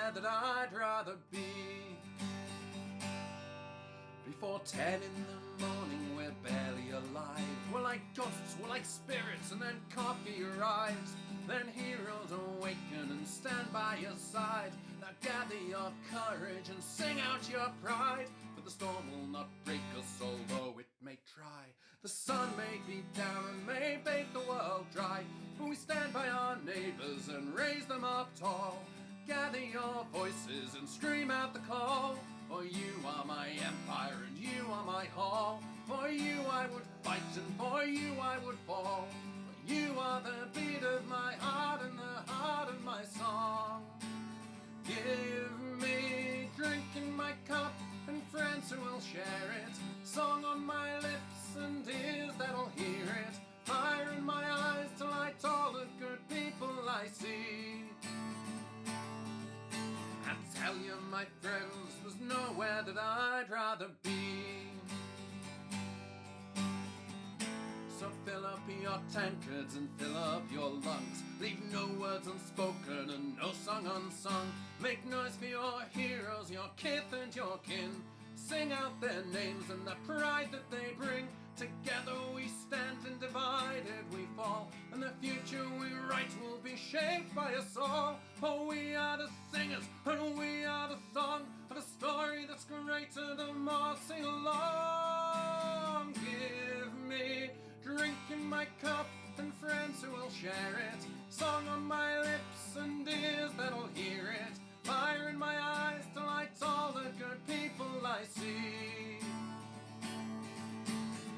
nowhere that I'd rather be. Before 10 in the morning, we're barely alive. We're like ghosts, we're like spirits, and then coffee arrives. Then heroes awaken and stand by your side. Now gather your courage and sing out your pride. But the storm will not break us, although it may try. The sun may be down and may bake the world dry, but we stand by our neighbours and raise them up tall. Gather your voices and scream out the call. For you are my empire and you are my hall. For you I would fight and for you I would fall. For you are the beat of my heart and the heart of my song. Give me drink in my cup and friends who will share it. Song on my lips and ears that'll hear it. Fire in my eyes to light all the good people I see. I tell you, my friends, there's nowhere that I'd rather be. So fill up your tankards and fill up your lungs. Leave no words unspoken and no song unsung. Make noise for your heroes, your kith and your kin. Sing out their names and the pride that they bring. Together we stand and divided we fall. And the future we write will be shaped by us all. For we are the singers and we are the song of a story that's greater than more. Sing along. Give me drink in my cup and friends who will share it. Song on my lips and ears that'll hear it. Fire in my eyes to light all the good people I see.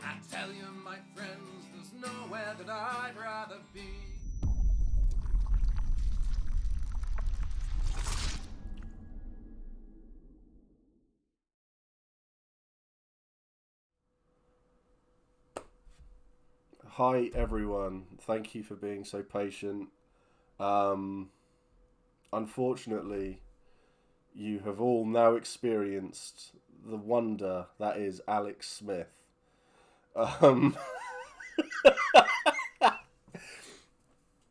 I tell you, my friends, there's nowhere that I'd rather be. Hi everyone, thank you for being so patient. Unfortunately, you have all now experienced the wonder that is Alex Smith.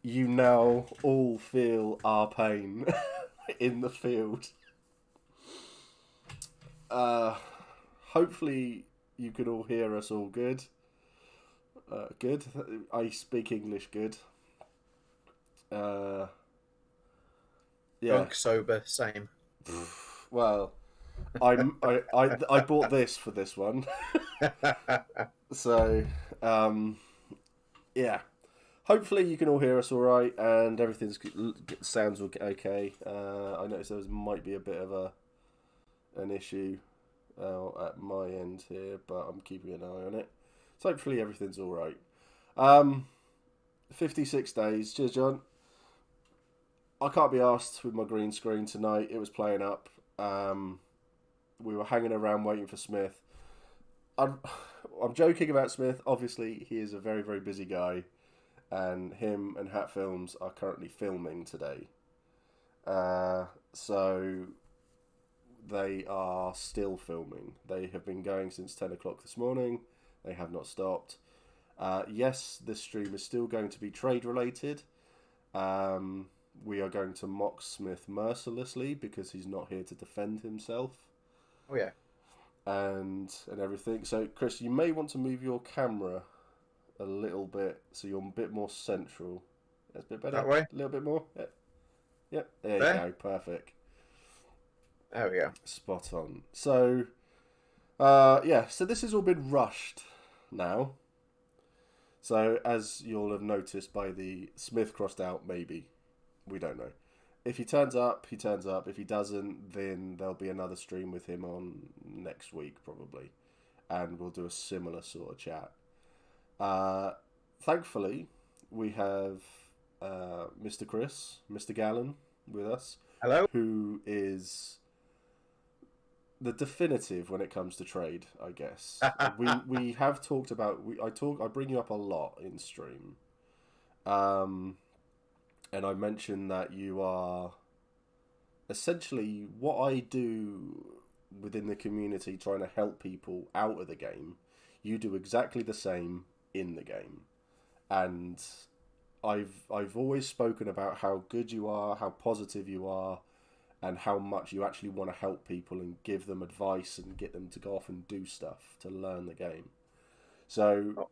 You now all feel our pain in the field. Hopefully you can all hear us all good. Good. I speak English good. Yeah. Drunk, sober, same. Well, I bought this for this one. So, yeah. Hopefully you can all hear us all right and everything sounds okay. I noticed there might be a bit of an issue at my end here, but I'm keeping an eye on it. So hopefully everything's all right. 56 days. Cheers, John. I can't be asked with my green screen tonight. It was playing up. We were hanging around waiting for Smith. I'm joking about Smith. Obviously, he is a very, very busy guy. And him and Hat Films are currently filming today. So they are still filming. They have been going since 10 o'clock this morning. They have not stopped. Yes, this stream is still going to be trade related. We are going to mock Smith mercilessly because he's not here to defend himself. Oh yeah. And everything. So Chris, you may want to move your camera a little bit so you're a bit more central. That's a bit better. That way? A little bit more. Yeah. There you go. Perfect. There we go. Spot on. So, yeah. So this has all been rushed now. So as you'll have noticed by the Smith crossed out, maybe. We don't know. If he turns up, he turns up. If he doesn't, then there'll be another stream with him on next week, probably. And we'll do a similar sort of chat. Thankfully, we have Mr. Chris, Mr. Gallen with us. Hello. Who is the definitive when it comes to trade, I guess. we have talked about... I bring you up a lot in stream. And I mentioned that you are essentially what I do within the community, trying to help people out of the game. You do exactly the same in the game, and I've always spoken about how good you are, how positive you are, and how much you actually want to help people and give them advice and get them to go off and do stuff to learn the game. So,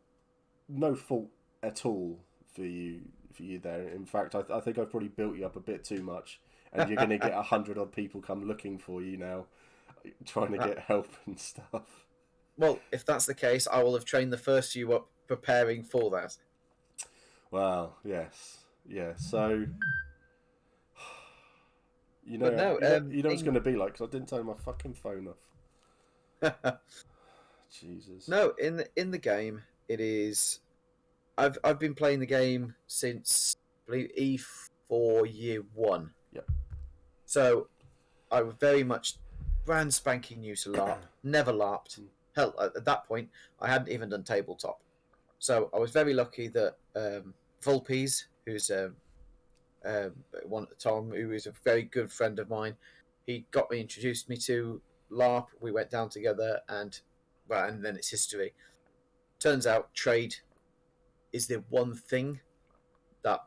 no fault at all for you there. In fact, I think I've probably built you up a bit too much, and you're going to get 100 odd people come looking for you now, trying to get help and stuff. Well, if that's the case, I will have trained the first few up preparing for that. Well, yes, yeah. So, you know, But no, you know what it's going to be like, because I didn't turn my fucking phone off. Jesus. No, in the game, it is. I've been playing the game since I believe E4 year 1. Yep. So I was very much brand spanking new to LARP. Never LARPed. Hell, at that point, I hadn't even done tabletop. So I was very lucky that Vulpes, who's Tom, who is a very good friend of mine, he introduced me to LARP. We went down together, and then it's history. Turns out trade is the one thing that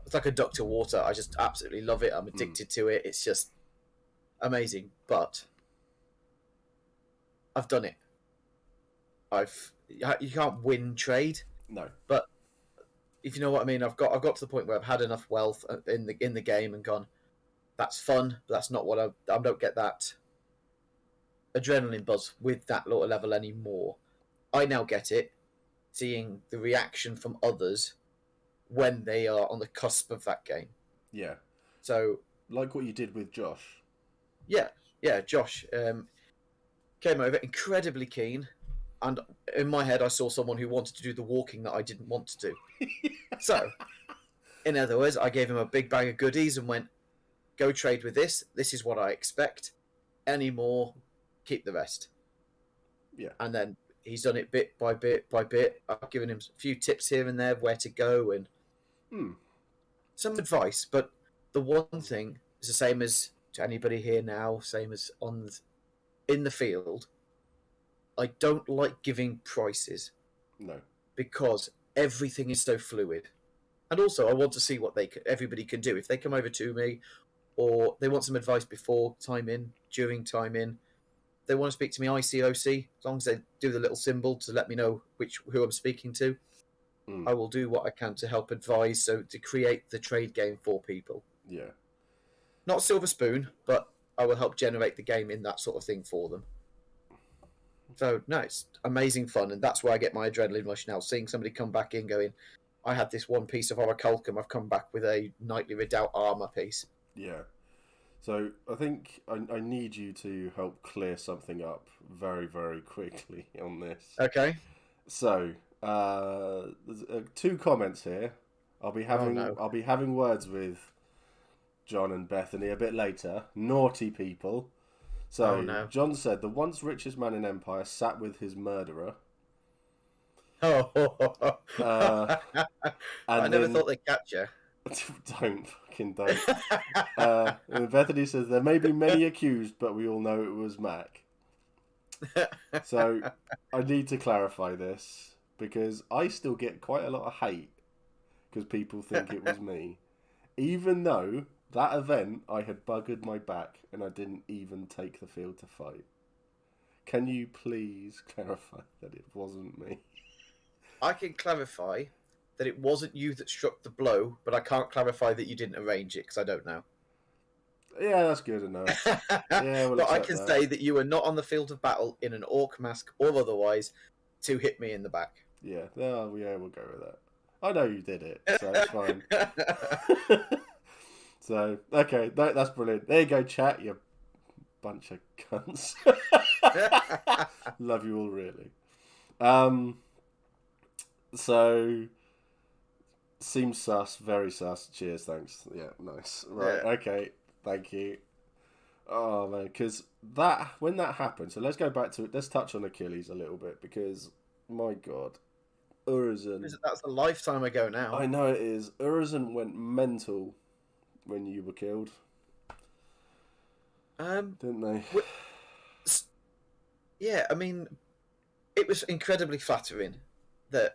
it's like a duck to water. I just absolutely love it. I'm addicted to it. It's just amazing. But I've done it. You can't win trade. No. But if you know what I mean, I've got to the point where I've had enough wealth in the game and gone, that's fun, but that's not what I don't get that adrenaline buzz with that lower level anymore. I now get it, seeing the reaction from others when they are on the cusp of that game. Yeah. So, like what you did with Josh. Yeah, Josh came over incredibly keen, and in my head I saw someone who wanted to do the walking that I didn't want to do. So, in other words, I gave him a big bag of goodies and went, go trade with this. This is what I expect. Any more, keep the rest. Yeah. And then he's done it bit by bit by bit. I've given him a few tips here and there, where to go and some advice. But the one thing is the same as to anybody here now, same as in the field. I don't like giving prices. No. Because everything is so fluid. And also, I want to see what everybody can do. If they come over to me, or they want some advice before time in, during time in, they want to speak to me ICOC, as long as they do the little symbol to let me know who I'm speaking to, I will do what I can to help advise, so to create the trade game for people. Yeah. Not Silver Spoon, but I will help generate the game in that sort of thing for them. So, no, it's amazing fun, and that's where I get my adrenaline rush now, seeing somebody come back in going, I had this one piece of Orichalcum, I've come back with a Knightly Redoubt armour piece. Yeah. So, I think I need you to help clear something up very, very quickly on this. Okay. So, there's 2 comments here. I'll be having words with John and Bethany a bit later. Naughty people. So, John said, the once richest man in Empire sat with his murderer. I never thought they'd catch you. Don't. And Bethany says, there may be many accused, but we all know it was Mac. So, I need to clarify this, because I still get quite a lot of hate, because people think it was me. Even though that event, I had buggered my back, and I didn't even take the field to fight. Can you please clarify that it wasn't me? I can clarify that it wasn't you that struck the blow, but I can't clarify that you didn't arrange it, because I don't know. Yeah, that's good enough. Yeah, but I can say that you were not on the field of battle in an orc mask or otherwise to hit me in the back. Yeah, we'll go with that. I know you did it, so it's fine. So, okay, that's brilliant. There you go, chat, you bunch of cunts. Love you all, really. So, seems sus, very sus. Cheers, thanks. Yeah, nice. Right, yeah. Okay, thank you. Oh, man, because when that happened, so let's go back to it. Let's touch on Achilles a little bit, because, my God, Urizen. That's a lifetime ago now. I know it is. Urizen went mental when you were killed. Didn't they? Yeah, I mean, it was incredibly flattering that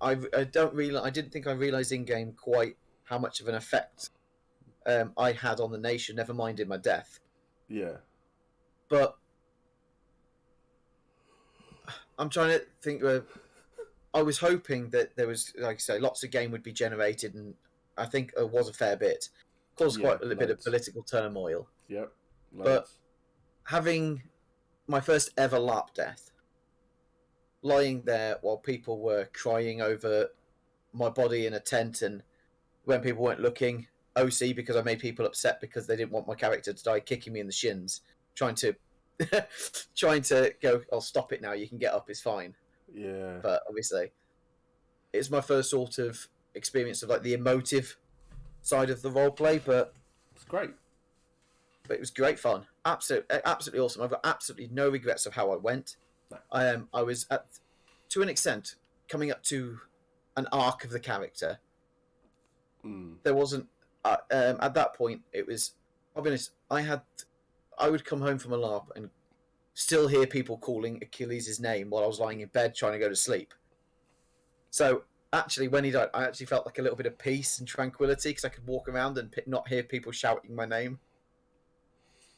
I didn't think I realised in game quite how much of an effect I had on the nation, never mind in my death. Yeah. But I'm trying to think. I was hoping that there was, like I say, lots of game would be generated, and I think there was a fair bit. Caused Yeah, quite a little bit of loads. political turmoil. Yep. But Loads. having my first ever LARP death, lying there while people were crying over my body in a tent, and when people weren't looking, OC because I made people upset because they didn't want my character to die, kicking me in the shins, trying to trying to go, "I'll stop it now. You can get up. It's fine." Yeah. But obviously, it's my first sort of experience of like the emotive side of the role play, but It's great. it was great fun. Absolutely awesome. I've got absolutely no regrets of how I went. No. I was to an extent coming up to an arc of the character. Mm. There wasn't at that point. It was. I'll be honest. I would come home from a LARP and still hear people calling Achilles' name while I was lying in bed trying to go to sleep. So actually, when he died, I actually felt like a little bit of peace and tranquility because I could walk around and not hear people shouting my name.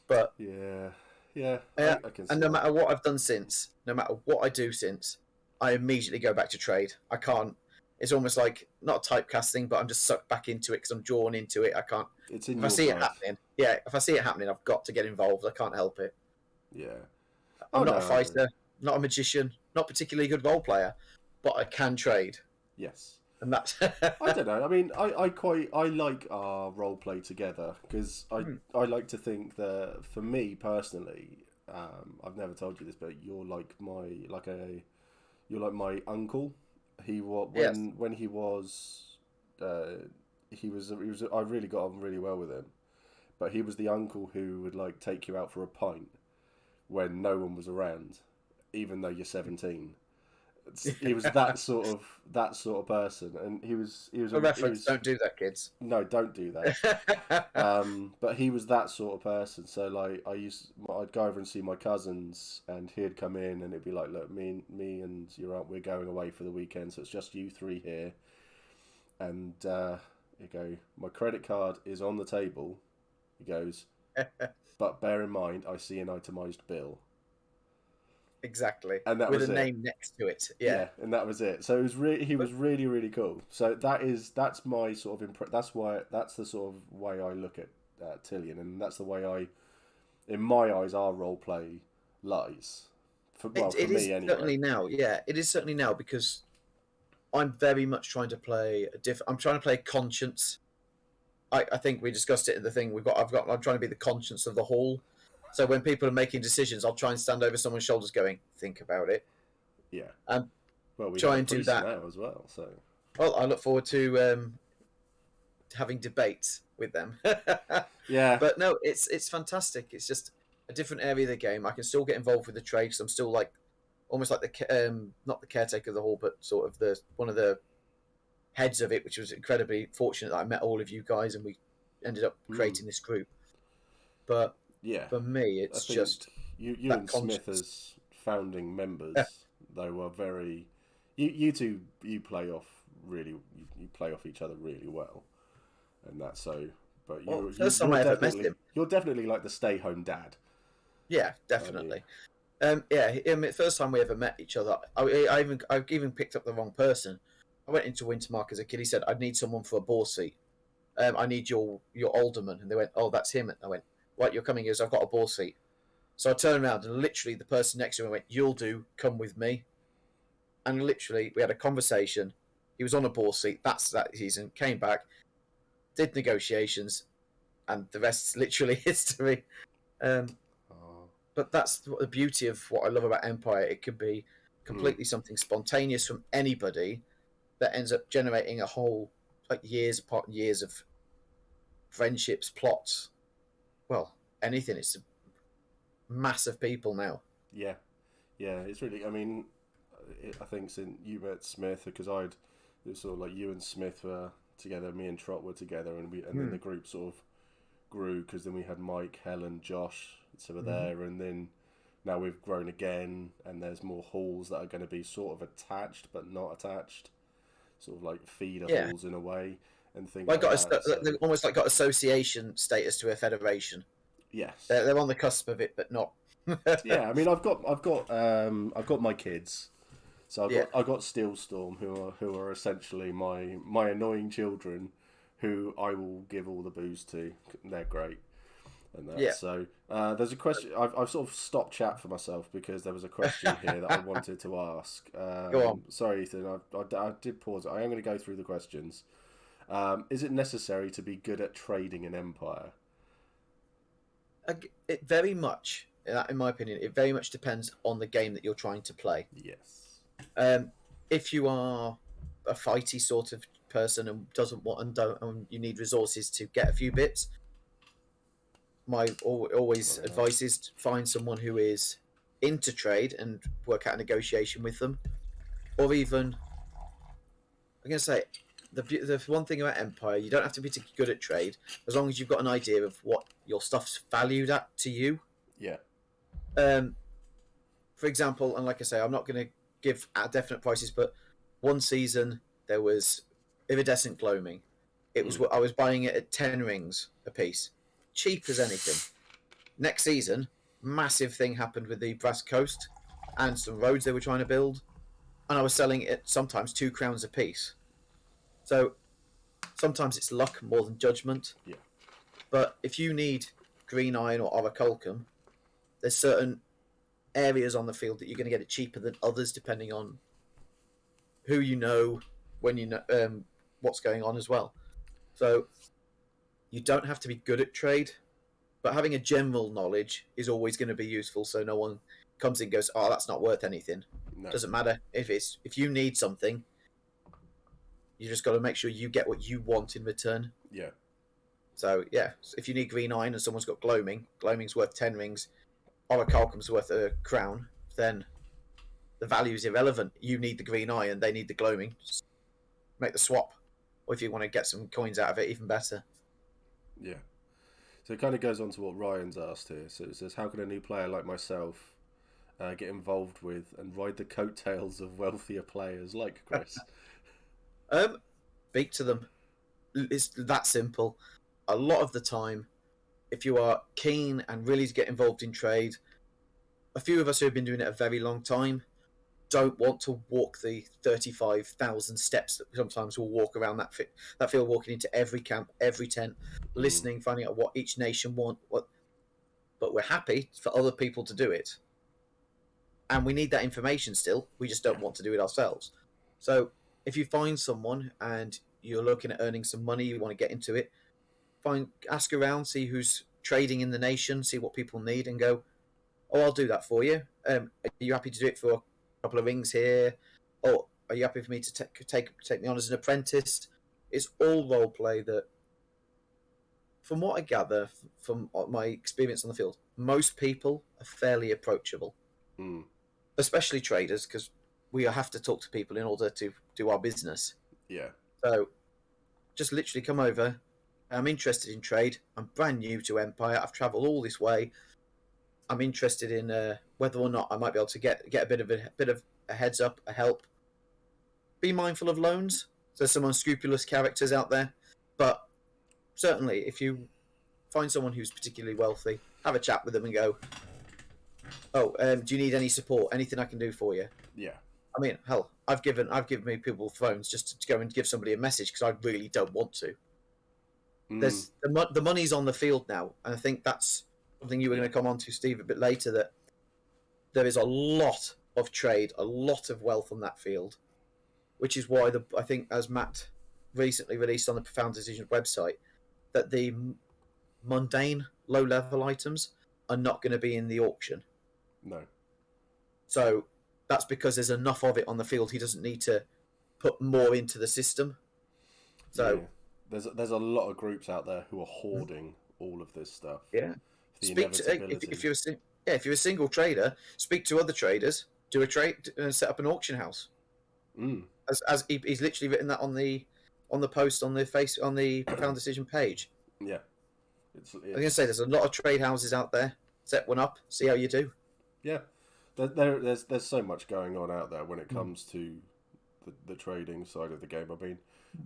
But Yeah. Yeah. I can see and no that. matter what I've done since, no matter what I do since, I immediately go back to trade. I can't. It's almost like not a typecasting, but I'm just sucked back into it because I'm drawn into it. I can't. It's in If your I see blood. it happening, if I see it happening, I've got to get involved. I can't help it. Yeah. I'm Oh, not no, a fighter, not a magician, not particularly good role player, but I can trade, Yes. and that's. I don't know. I mean, I like our role play together because I like to think that for me personally, I've never told you this, but you're like my uncle. He was Yes. when he was I really got on really well with him, but he was the uncle who would like take you out for a pint when no one was around, even though you're 17. He was that sort of person, and he was For reference, don't do that, kids. no, don't do that. But he was that sort of person. So like, I'd go over and see my cousins, and he'd come in, and it'd be like, look, me and your aunt, we're going away for the weekend, so it's just you three here. And he'd go, my credit card is on the table. He goes, but bear in mind, I see an itemised bill. Exactly. And that with was a it. name next to it. Yeah. And that was it. So it was he was really, really cool. So that's my sort of that's the sort of way I look at Tillian, and that's the way in my eyes, our role play lies. For It me is anyway. certainly now. Yeah, it is certainly now because I'm very much trying to play I'm trying to play conscience. I think we discussed it in the thing I'm trying to be the conscience of the hall. So when people are making decisions, I'll try and stand over someone's shoulders, going, "Think about it." Yeah. And Well, we try have a and do priest that. now as well. So. Well, I look forward to having debates with them. Yeah. But no, it's fantastic. It's just a different area of the game. I can still get involved with the trade because I'm still like almost like the not the caretaker of the hall, but sort of one of the heads of it, which was incredibly fortunate that I met all of you guys and we ended up creating this group. But yeah. for me, I it's think just you that and Smith conscience. as founding members, they were very. You two play off you play off each other really well, and that's so. But first time I ever met him. You're definitely like the stay home dad. Yeah, definitely. First time we ever met each other, I even picked up the wrong person. I went into Wintermark as a kid. He said, "I need someone for a ball seat. I need your alderman." And they went, "Oh, that's him." And I went, "Right, you're coming here. So I've got a ball seat." So I turned around and literally the person next to me went, "You'll do. Come with me." And literally we had a conversation. He was on a ball seat. That's that season. Came back, did negotiations, and the rest's literally history. But that's the beauty of what I love about Empire. It could be completely something spontaneous from anybody that ends up generating a whole like years upon years of friendships, plots. Well, anything. It's massive people now. Yeah, it's really. I mean, I think since you met Smith, because it was sort of like you and Smith were together, me and Trot were together, and then the group sort of grew because then we had Mike, Helen, Josh, so were there, and then now we've grown again, and there's more halls that are going to be sort of attached but not attached, sort of like feeder halls in a way. and things Like like that. So, they've almost like got association status to a federation. yes. They're on the cusp of it, but not. Yeah, I mean, I've got my kids. So Yeah. I've got Steelstorm, who are essentially my annoying children, who I will give all the booze to. They're great, and that. Yeah. So there's a question. I've sort of stopped chat for myself because there was a question here that I wanted to ask. Go on. Sorry, Ethan. I did pause. I am going to go through the questions. Is it necessary to be good at trading in Empire? It very much, in my opinion, it very much depends on the game that you're trying to play. Yes. If you are a fighty sort of person and doesn't want and you need resources to get a few bits, my always advice is to find someone who is into trade and work out a negotiation with them, or even I'm going to say the one thing about Empire, you don't have to be good at trade as long as you've got an idea of what your stuff's valued at to you. Yeah. For example, and like I say, I'm not going to give definite prices, but one season there was iridescent gloaming. It was I was buying it at 10 rings a piece, cheap as anything. Next season, massive thing happened with the Brass Coast and some roads they were trying to build, and I was selling it at sometimes 2 crowns a piece. So sometimes it's luck more than judgment. Yeah. But if you need green iron or orichalcum, there's certain areas on the field that you're going to get it cheaper than others, depending on who you know, when you know what's going on as well. So you don't have to be good at trade, but having a general knowledge is always going to be useful. So no one comes in and goes, "Oh, that's not worth anything." No. Doesn't matter if you need something, you just got to make sure you get what you want in return. Yeah. So yeah, if you need green iron and someone's got gloaming's worth 10 rings, orichalcum's worth a crown, then the value is irrelevant. You need the green iron, they need the gloaming. Just make the swap. Or if you want to get some coins out of it, even better. Yeah. So it kind of goes on to what Ryan's asked here. So it says, how can a new player like myself get involved with and ride the coattails of wealthier players like Chris? Speak to them. It's that simple. A lot of the time, if you are keen and really to get involved in trade, a few of us who have been doing it a very long time don't want to walk the 35,000 steps that sometimes we'll walk around that field, walking into every camp, every tent, listening, finding out what each nation want. But we're happy for other people to do it, and we need that information still. We just don't want to do it ourselves. So if you find someone and you're looking at earning some money, you want to get into it, ask around, see who's trading in the nation, see what people need, and go, "Oh, I'll do that for you. Are you happy to do it for a couple of rings here? Or are you happy for me to take me on as an apprentice?" It's all role play. That, from what I gather from my experience on the field, most people are fairly approachable, especially traders, because we have to talk to people in order to do our business. Yeah. So just literally come over. I'm interested in trade. I'm brand new to Empire. I've travelled all this way. I'm interested in whether or not I might be able to get a bit of a heads up, a help. Be mindful of loans. There's some unscrupulous characters out there, but certainly if you find someone who's particularly wealthy, have a chat with them and go, "Oh, do you need any support? Anything I can do for you?" Yeah. I mean, hell, I've given me people phones just to go and give somebody a message because I really don't want to. There's the money's on the field now, and I think that's something you were going to come on to, Steve, a bit later. That there is a lot of trade, a lot of wealth on that field, which is why I think, as Matt recently released on the Profound Decisions website, that the mundane low-level items are not going to be in the auction. No. So that's because there's enough of it on the field. He doesn't need to put more into the system. So. Yeah. There's a lot of groups out there who are hoarding all of this stuff. Yeah. If you're a single trader, speak to other traders, do a trade, and set up an auction house. As he's literally written that on the post on the Profound Decision page. Yeah. I was gonna say there's a lot of trade houses out there. Set one up, see how you do. Yeah. There's so much going on out there when it comes to the trading side of the game. I mean,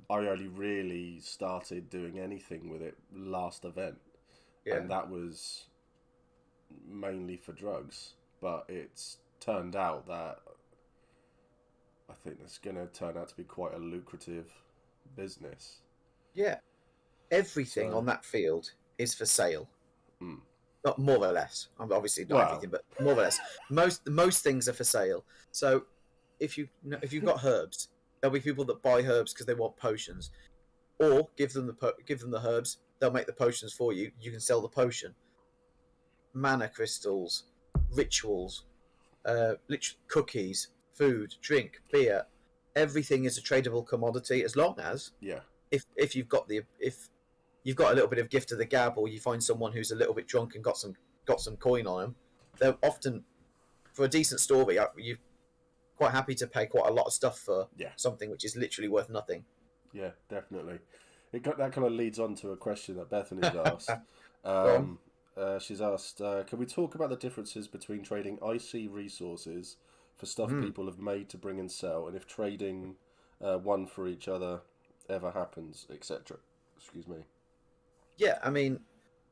I only really started doing anything with it last event, Yeah. and that was mainly for drugs. But it's turned out that I think it's going to turn out to be quite a lucrative business. Yeah. Everything So- on that field is for sale. Mm. Not more or less. Obviously not Well- everything, but more or less. Most things are for sale. So if you've got herbs, there'll be people that buy herbs because they want potions, or give them the herbs. They'll make the potions for you. You can sell the potion. Mana crystals, rituals, cookies, food, drink, beer. Everything is a tradable commodity as long as Yeah, if you've got a little bit of gift of the gab, or you find someone who's a little bit drunk and got some coin on them. They're often, for a decent story, you're quite happy to pay quite a lot of stuff for Yeah. something which is literally worth nothing. yeah, definitely. That kind of leads on to a question that Bethany's asked. on. She's asked, can we talk about the differences between trading IC resources for stuff people have made to bring and sell, and if trading one for each other ever happens, etc.? Excuse me. Yeah, I mean,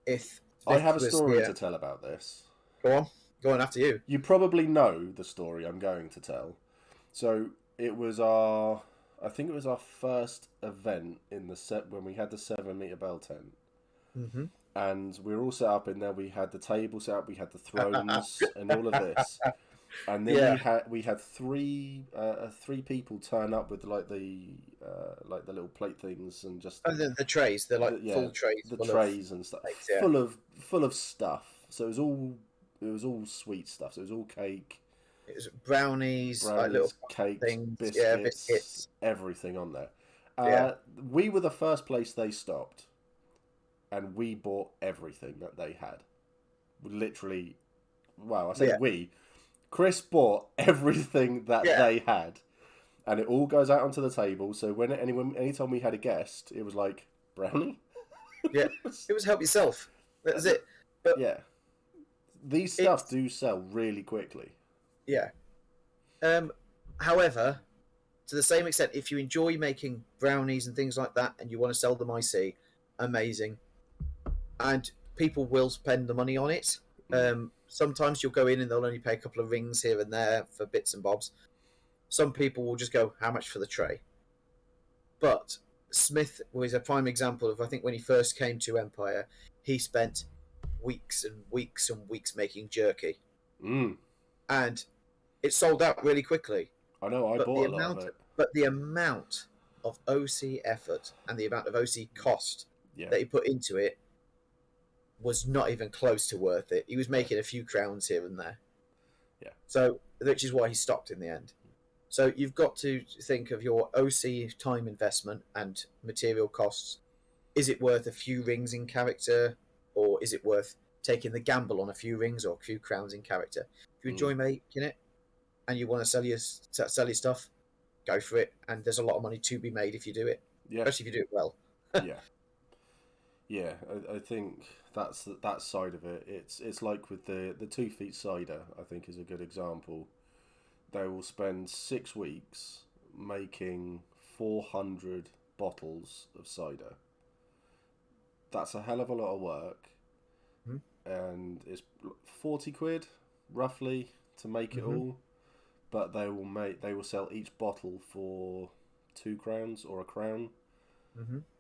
if I have a was story here- to tell about this. Go on after you. You probably know the story I'm going to tell. So it was I think it was our first event in the set when we had the 7-meter bell tent. Mm-hmm. And we were all set up in there. We had the table set up, we had the thrones, and all of this. And then we had three people turn up with like the little plate things and just Oh, the trays, they're like yeah, full trays. the full trays and stuff, plates, yeah. full of stuff. So it was all sweet stuff. So it was all cake, It was brownies, like brownies, little cakes, things, biscuits, biscuits. everything on there. Yeah. We were the first place they stopped, and we bought everything that they had. Literally, well, I say Yeah. we. Chris bought everything that Yeah. they had, and it all goes out onto the table. So anytime we had a guest, it was like brownie. Yeah. It was help yourself. That was it. But Yeah, these stuff do sell really quickly. yeah. However, to the same extent, if you enjoy making brownies and things like that, and you want to sell them IC, amazing. And people will spend the money on it. Sometimes you'll go in and they'll only pay a couple of rings here and there for bits and bobs. Some people will just go, how much for the tray? But Smith was a prime example of, I think when he first came to Empire, he spent weeks and weeks and weeks making jerky. Mm. And it sold out really quickly. I know. I But bought a lot of it. But the amount of OC effort and the amount of OC cost Yeah. that he put into it was not even close to worth it. He was making a few crowns here and there. Yeah. So, which is why he stopped in the end. So you've got to think of your OC time investment and material costs. Is it worth a few rings in character, or is it worth taking the gamble on a few rings or a few crowns in character? If you enjoy making it and you want to sell your stuff, go for it. And there's a lot of money to be made if you do it, Yeah. especially if you do it well. Yeah. Yeah, I think that's that side of it. It's like with the 2 feet cider, I think is a good example. They will spend 6 weeks making 400 bottles of cider. That's a hell of a lot of work. And it's 40 quid roughly to make it all. But they will sell each bottle for 2 crowns or a crown.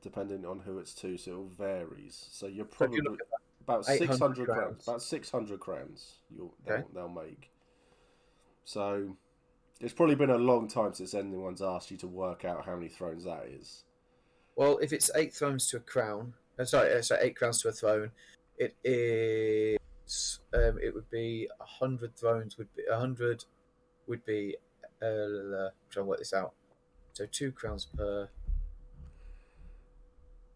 Depending on who it's to, so it varies. So you're So if you probably look at about 800 600 crowns. crowns. About 600 crowns Okay. they'll make. So it's probably been a long time since anyone's asked you to work out how many thrones that is. Well, if it's 8 thrones to a crown, sorry, 8 crowns to a throne, it is. It would be 100 thrones. 100 would be. Trying to work this out. So 2 crowns per.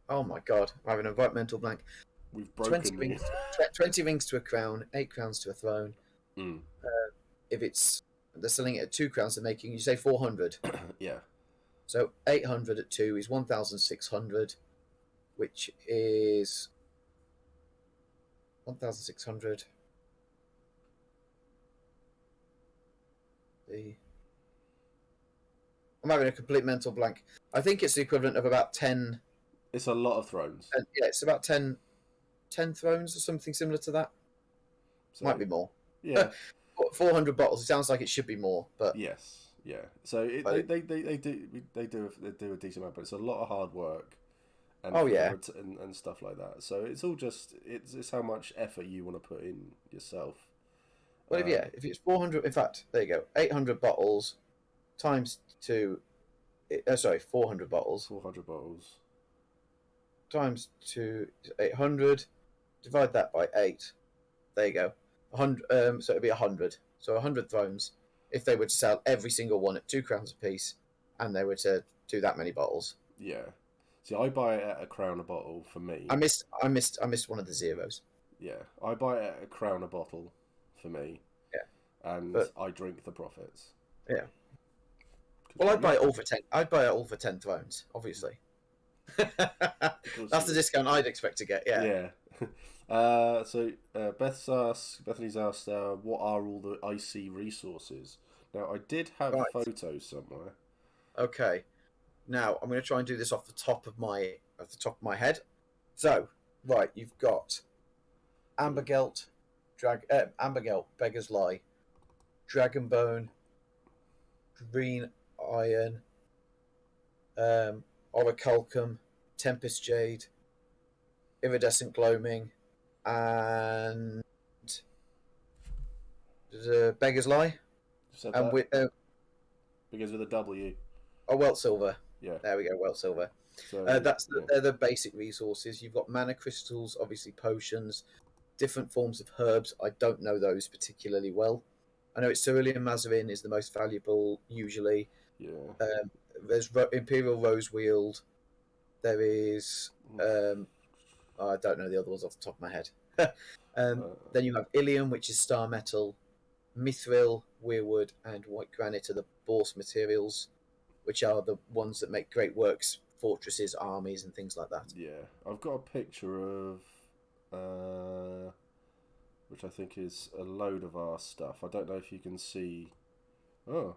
Oh my god, I'm having a right mental blank. We've 20 broken rings, the... 20 rings to a crown, 8 crowns to a throne. Mm. If they're selling it at 2 crowns, they're making, you say 400. Yeah. So 800 at 2 is 1,600, which is 1,600. I'm having a complete mental blank. I think it's the equivalent of about 10. It's a lot of thrones. Yeah, it's about 10 thrones or something similar to that. So, Might be more. Yeah. 400 bottles. It sounds like it should be more, but Yes. Yeah. So they do a decent amount, but it's a lot of hard work. And and stuff like that. So it's all just it's how much effort you want to put in yourself. Well, if it's 400, in fact, there you go, 800 bottles times 2. 400 bottles 400 bottles times 2 is 800. Divide that by 8. There you go. 100. So it'd be 100. So 100 thrones if they were to sell every single one at £2 a piece, and they were to do that many bottles. Yeah. See, I buy it at £1 a bottle for me. I missed one of the zeros. Yeah, I buy it at £1 a bottle for me. Yeah, and I drink the profits. Yeah. Well, I'd buy it all for 10. I'd buy it all for 10 thrones, obviously. That's the discount I'd expect to get. Yeah. Yeah. So Bethany's asked, what are all the icy resources? Now, I did have photos somewhere. Okay. Now I'm going to try and do this off the top of my head. So, right, you've got Ambergelt, Beggar's Lie, Dragonbone, Green Iron, Orichalcum, Tempest Jade, Iridescent Gloaming, and Beggar's Lie. And begins with a W. Oh, Welt Silver. Yeah. There we go, Welt Silver. So, they're the basic resources. You've got mana crystals, obviously potions, different forms of herbs. I don't know those particularly well. I know it's Cerulean Mazarin is the most valuable usually. Yeah. There's Imperial Roseweald. There is I don't know the other ones off the top of my head. Then you have Ilium, which is star metal, Mithril, Weirwood, and White Granite are the Bourse materials, which are the ones that make great works, fortresses, armies, and things like that. Yeah, I've got a picture of, which I think is a load of our stuff. I don't know if you can see. Oh,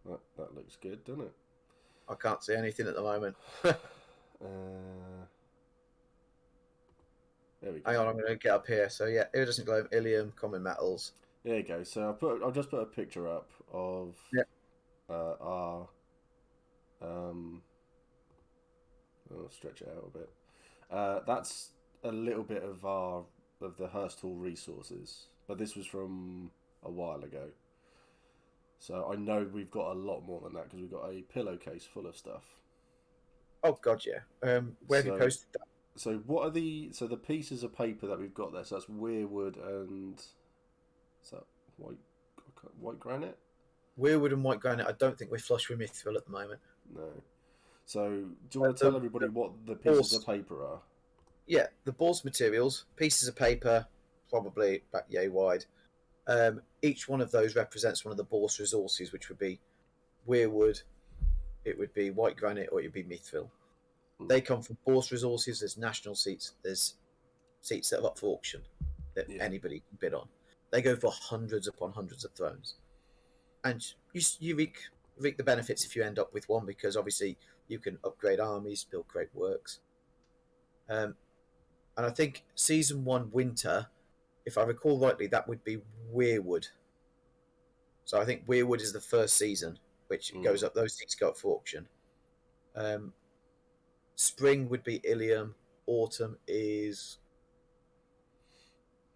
that looks good, doesn't it? I can't see anything at the moment. There we go. Hang on, I'm going to get up here. So yeah, Iridescent Gloam, Ilium, Common Metals. There you go. So I've just put a picture up of our I'll stretch it out a bit. That's a little bit of the Hearst Hall resources, but this was from a while ago. So I know we've got a lot more than that because we've got a pillowcase full of stuff. Oh God, yeah. Where have you posted that? So what are the pieces of paper that we've got there? So that's Weirwood and is that white granite? Weirwood and White Granite. I don't think we're flush with Mithril at the moment. No. So do you want to tell everybody what the pieces of paper are? Yeah, the Bourse materials, pieces of paper, probably about yay wide. Each one of those represents one of the Bourse resources, which would be Weirwood, it would be White Granite, or it would be Mithril. They come from Bourse resources. There's national seats. There's seats that are up for auction that anybody can bid on. They go for hundreds upon hundreds of thrones, and you reap the benefits if you end up with one, because obviously you can upgrade armies, build great works. And I think season 1 winter, if I recall rightly, that would be Weirwood. So I think Weirwood is the first season, which goes up. Those seats go up for auction. Spring would be Ilium. Autumn is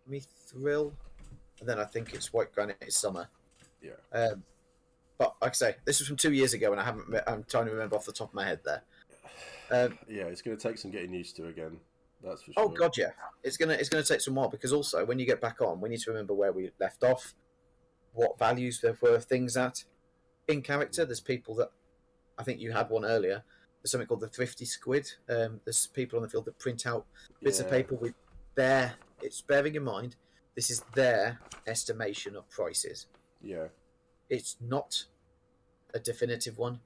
Mithril. And then I think it's White Granite is summer. Yeah. But like I say, this was from 2 years ago, and I'm trying to remember off the top of my head there. Yeah, it's going to take some getting used to again. That's for sure. Oh God, yeah, it's gonna take some while, because also when you get back on, we need to remember where we left off, what values there were things at in character. There's people that I think you had one earlier. There's something called the Thrifty Squid. There's people on the field that print out bits of paper with their. It's bearing in mind this is their estimation of prices. Yeah. It's not a definitive one.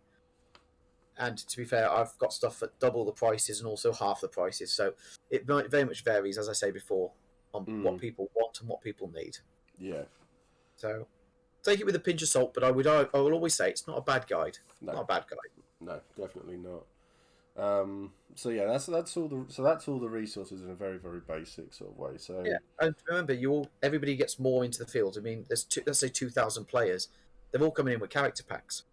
And to be fair, I've got stuff at double the prices and also half the prices. So it very much varies, as I say before, on what people want and what people need. Yeah. So take it with a pinch of salt, but I will always say it's not a bad guide. No. Not a bad guide. No, definitely not. So yeah, that's all the resources in a very, very basic sort of way. So Yeah, and remember, everybody gets more into the field. I mean, let's say 2,000 players. They're all coming in with character packs.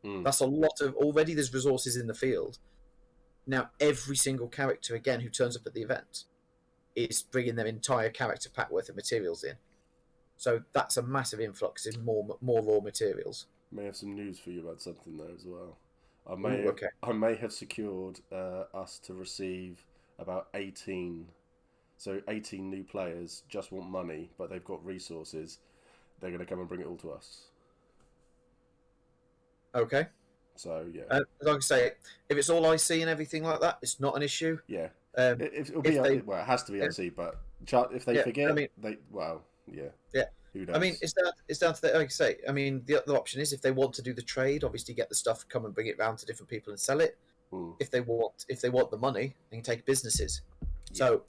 That's a lot of already. There's resources in the field. Now every single character again who turns up at the event is bringing their entire character pack worth of materials in. So that's a massive influx in more raw materials. may have some news for you about something there as well. Okay. I may have secured us to receive about 18. So 18 new players just want money, but they've got resources. They're going to come and bring it all to us. Okay. So yeah. Like I say, if it's all IC and everything like that, it's not an issue. Yeah. It has to be IC, but if they forget, yeah. Yeah. Who knows? I mean, it's down to the, like I say. I mean, the other option is if they want to do the trade, obviously get the stuff, come and bring it round to different people and sell it. If they want the money, they can take businesses. Yeah. So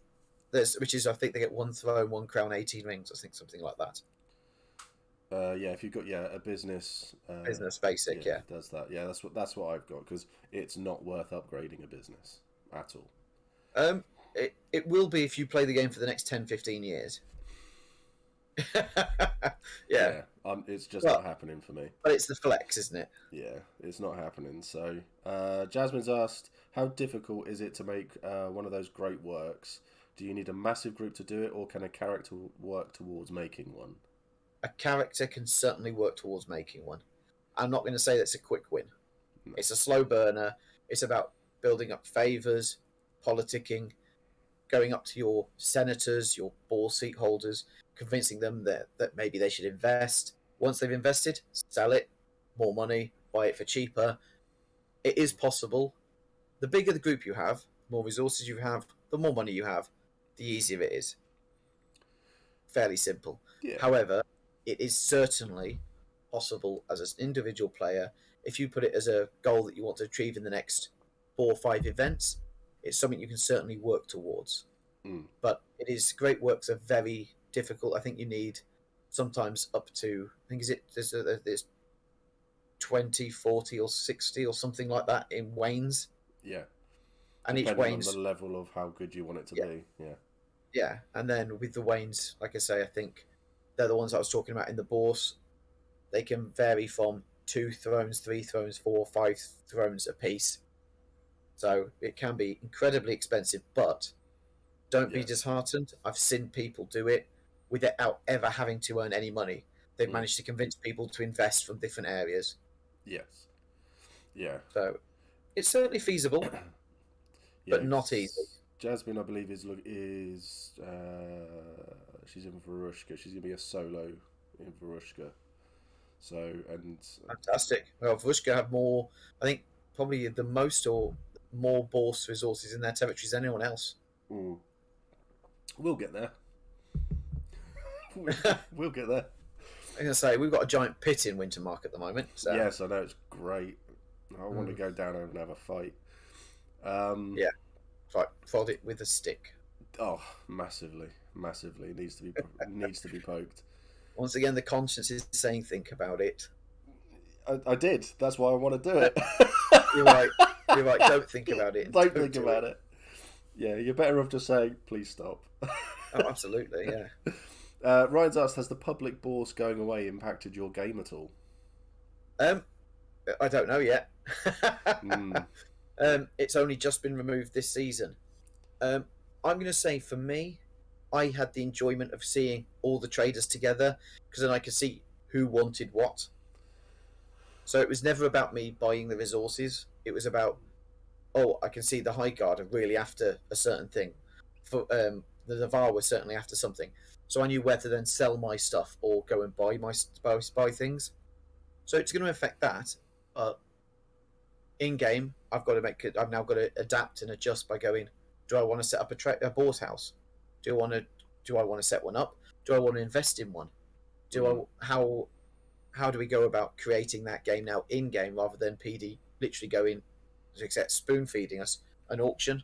which is I think they get 1 throne, 1 crown, 18 rings. I think something like that. If you've got a business basic, it does that. Yeah, that's what I've got because it's not worth upgrading a business at all. It will be if you play the game for the next 10, 15 years. Yeah. It's just not happening for me. But it's the flex, isn't it? Yeah, it's not happening. So, Jasmine's asked, how difficult is it to make one of those great works? Do you need a massive group to do it, or can a character work towards making one? A character can certainly work towards making one. I'm not going to say that's a quick win. No. It's a slow burner. It's about building up favours, politicking, going up to your senators, your board seat holders, convincing them that maybe they should invest. Once they've invested, sell it, more money, buy it for cheaper. It is possible. The bigger the group you have, the more resources you have, the more money you have, the easier it is. Fairly simple. Yeah. However, it is certainly possible as an individual player. If you put it as a goal that you want to achieve in the next 4 or 5 events, it's something you can certainly work towards. But it is great works are very difficult. I think you need sometimes up to, there's 20, 40 or 60 or something like that in wains. Yeah. And depending each wains on the level of how good you want it to be. Yeah. Yeah. And then with the wains, like I say, I think they're the ones I was talking about in the bourse. They can vary from 2 thrones, 3 thrones, 4, 5 thrones a piece. So it can be incredibly expensive, but don't be disheartened. I've seen people do it without ever having to earn any money. They've managed to convince people to invest from different areas. Yes. Yeah. So it's certainly feasible, but not easy. Jasmine, I believe, is she's in Varushka. She's going to be a solo in Varushka. So, and fantastic. Well, Varushka have more, I think, probably the most or more bourse resources in their territories than anyone else. We'll get there. We'll get there. I'm going to say, we've got a giant pit in Wintermark at the moment. So. Yes, I know, it's great. I want to go down there and have a fight. Prod it with a stick. Oh, massively. It needs to be poked. Once again, the conscience is saying, think about it. I did. That's why I want to do it. You're right. Don't think about it. Don't think about it. Yeah, you're better off just saying, please stop. Oh, absolutely, yeah. Ryan's asked, has the public bourse going away impacted your game at all? I don't know yet. It's only just been removed this season. I'm going to say, for me, I had the enjoyment of seeing all the traders together, because then I could see who wanted what. So it was never about me buying the resources. It was about, I can see the High Guard are really after a certain thing. For the Navarre was certainly after something. So I knew where to then sell my stuff or go and buy things. So it's going to affect that. But in game, I've now got to adapt and adjust by going, do I want to set up a bourse house? Do I want to set one up? Do I want to invest in one? How do we go about creating that game now in game rather than PD literally going to spoon feeding us an auction?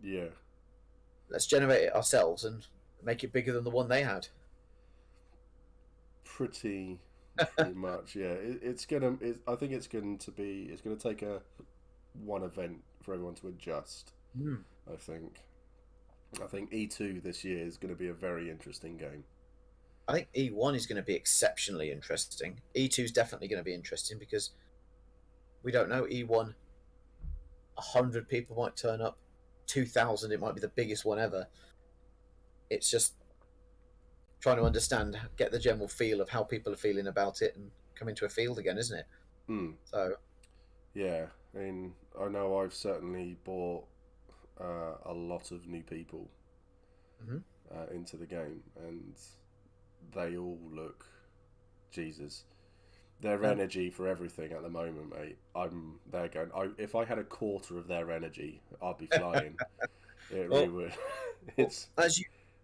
Yeah. Let's generate it ourselves and make it bigger than the one they had. Pretty Pretty much, yeah. It's gonna. I think it's going to be. It's going to take one event for everyone to adjust. Hmm. I think. I think E2 this year is going to be a very interesting game. I think E1 is going to be exceptionally interesting. E2 is definitely going to be interesting because we don't know. E1, 100 people might turn up, 2,000, it might be the biggest one ever. It's just trying to understand, get the general feel of how people are feeling about it and come into a field again, isn't it? Mm, So, yeah, I mean, I know I've certainly brought a lot of new people mhm. into the game, and they all look Jesus. Their Yeah. energy for everything at the moment, mate. I'm there going. If I had a quarter of their energy, I'd be flying. It really Well, would. well, It's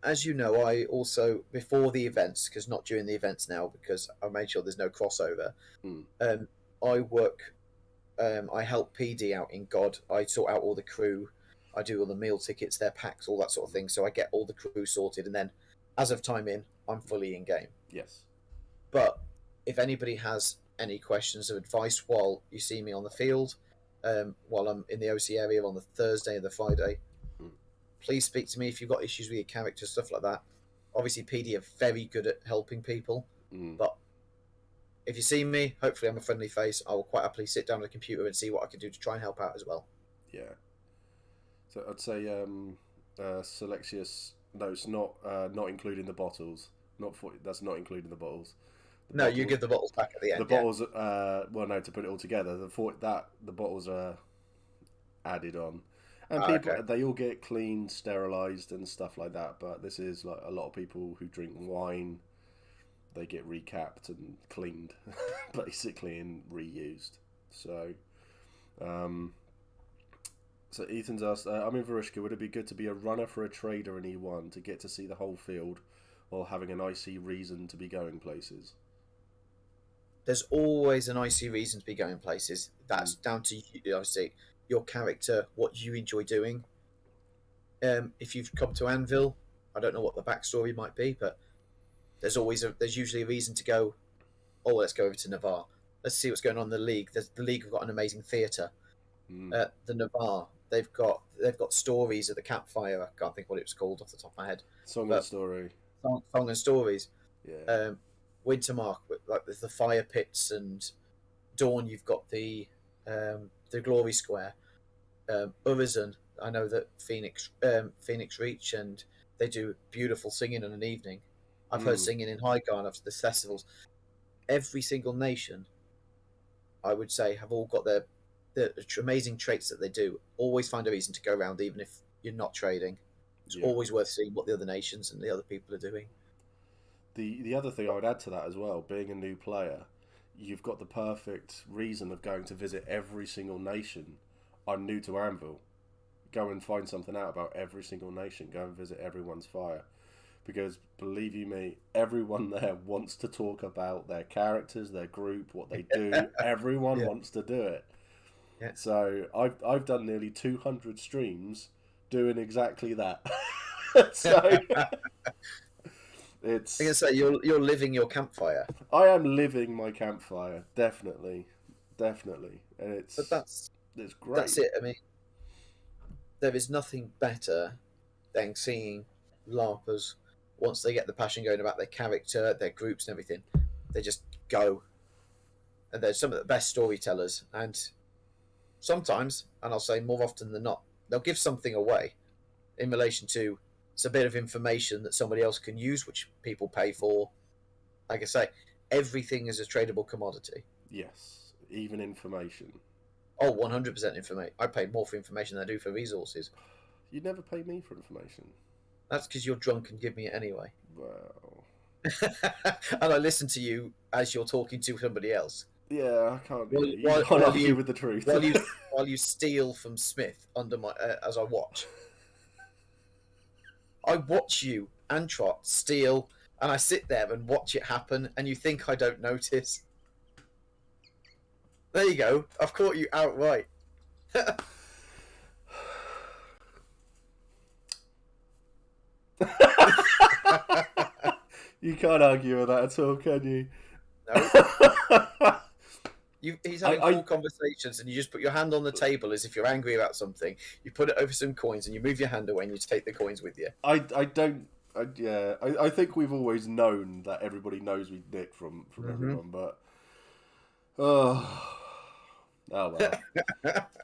as you know, I also before the events, because not during the events now, because I made sure there's no crossover. mm, Um, I work. I help PD out in God. I sort out all the crew. I do all the meal tickets, their packs, all that sort of thing. So I get all the crew sorted, and then, as of time in, I'm fully in game. yes. But if anybody has any questions or advice while you see me on the field, while I'm in the OC area on the Thursday and the Friday, Mm, please speak to me if you've got issues with your character, stuff like that. Obviously, PD are very good at helping people, mm, but if you see me, hopefully I'm a friendly face. I will quite happily sit down at the computer and see what I can do to try and help out as well. yeah. So I'd say Selexius. No, it's not including the bottles. Not for that's not including the bottles. The No, you bottles. give the bottles back at the The end. Yeah. bottles. Well, no, to put it all together, the bottles are added on, and Ah, people okay. they all get cleaned, sterilized, and stuff like that. But this is like a lot of people who drink wine. They get recapped and cleaned, basically, and reused. So, um, so Ethan's asked, I'm in Varushka. Would it be good to be a runner for a trader in E1 to get to see the whole field while having an icy reason to be going places? There's always an icy reason to be going places. Mm, That's down to you, obviously your character, what you enjoy doing. If you've come to Anvil, I don't know what the backstory might be, but there's usually a reason to go. Oh, let's go over to Navarre. Let's see what's going on in the league. The league have got an amazing theatre. mm. The Navarre, they've got stories at the campfire. I can't think what it was called off the top of my head, Song and but story. song and stories. Yeah. Wintermark, like the fire pits, and Dawn. You've got the Glory Square. Urizen, I know that Phoenix Reach, and they do beautiful singing in an evening. I've heard Mm, singing in Highgarn after the festivals. Every single nation, I would say, have all got the amazing traits that they do. Always find a reason to go around, even if you're not trading. It's yeah. always worth seeing what the other nations and the other people are doing. The other thing I would add to that as well, being a new player, you've got the perfect reason of going to visit every single nation. I'm new to Anvil. Go and find something out about every single nation. Go and visit everyone's fire. Because believe you me, everyone there wants to talk about their characters, their group, what they do. Everyone Yeah, wants to do it. yeah. So I've done nearly 200 streams doing exactly that. So I can it's say you're living your campfire, I am living my campfire, definitely, definitely, and but it's great. that's it. I mean, there is nothing better than seeing LARPers once they get the passion going about their character, their groups, and everything. They just go, and they're some of the best storytellers. And sometimes, and I'll say more often than not, they'll give something away in relation to it's a bit of information that somebody else can use, which people pay for. Like I say, everything is a tradable commodity. Yes, even information. Oh, 100% information. I pay more for information than I do for resources. You never pay me for information. That's because you're drunk and give me it anyway. Well, And I listen to you as you're talking to somebody else. yeah, I can't. While, You while, can't while argue you with the truth. while you while you steal from Smith under my as I watch. I watch you and Trot steal, and I sit there and watch it happen, and you think I don't notice. There you go. I've caught you outright. You can't argue with that at all, can you? No, he's having I- full conversations, and you just put your hand on the table as if you're angry about something. You put it over some coins, and you move your hand away, and you take the coins with you. I don't. I think we've always known that everybody knows we nick from everyone, but oh well,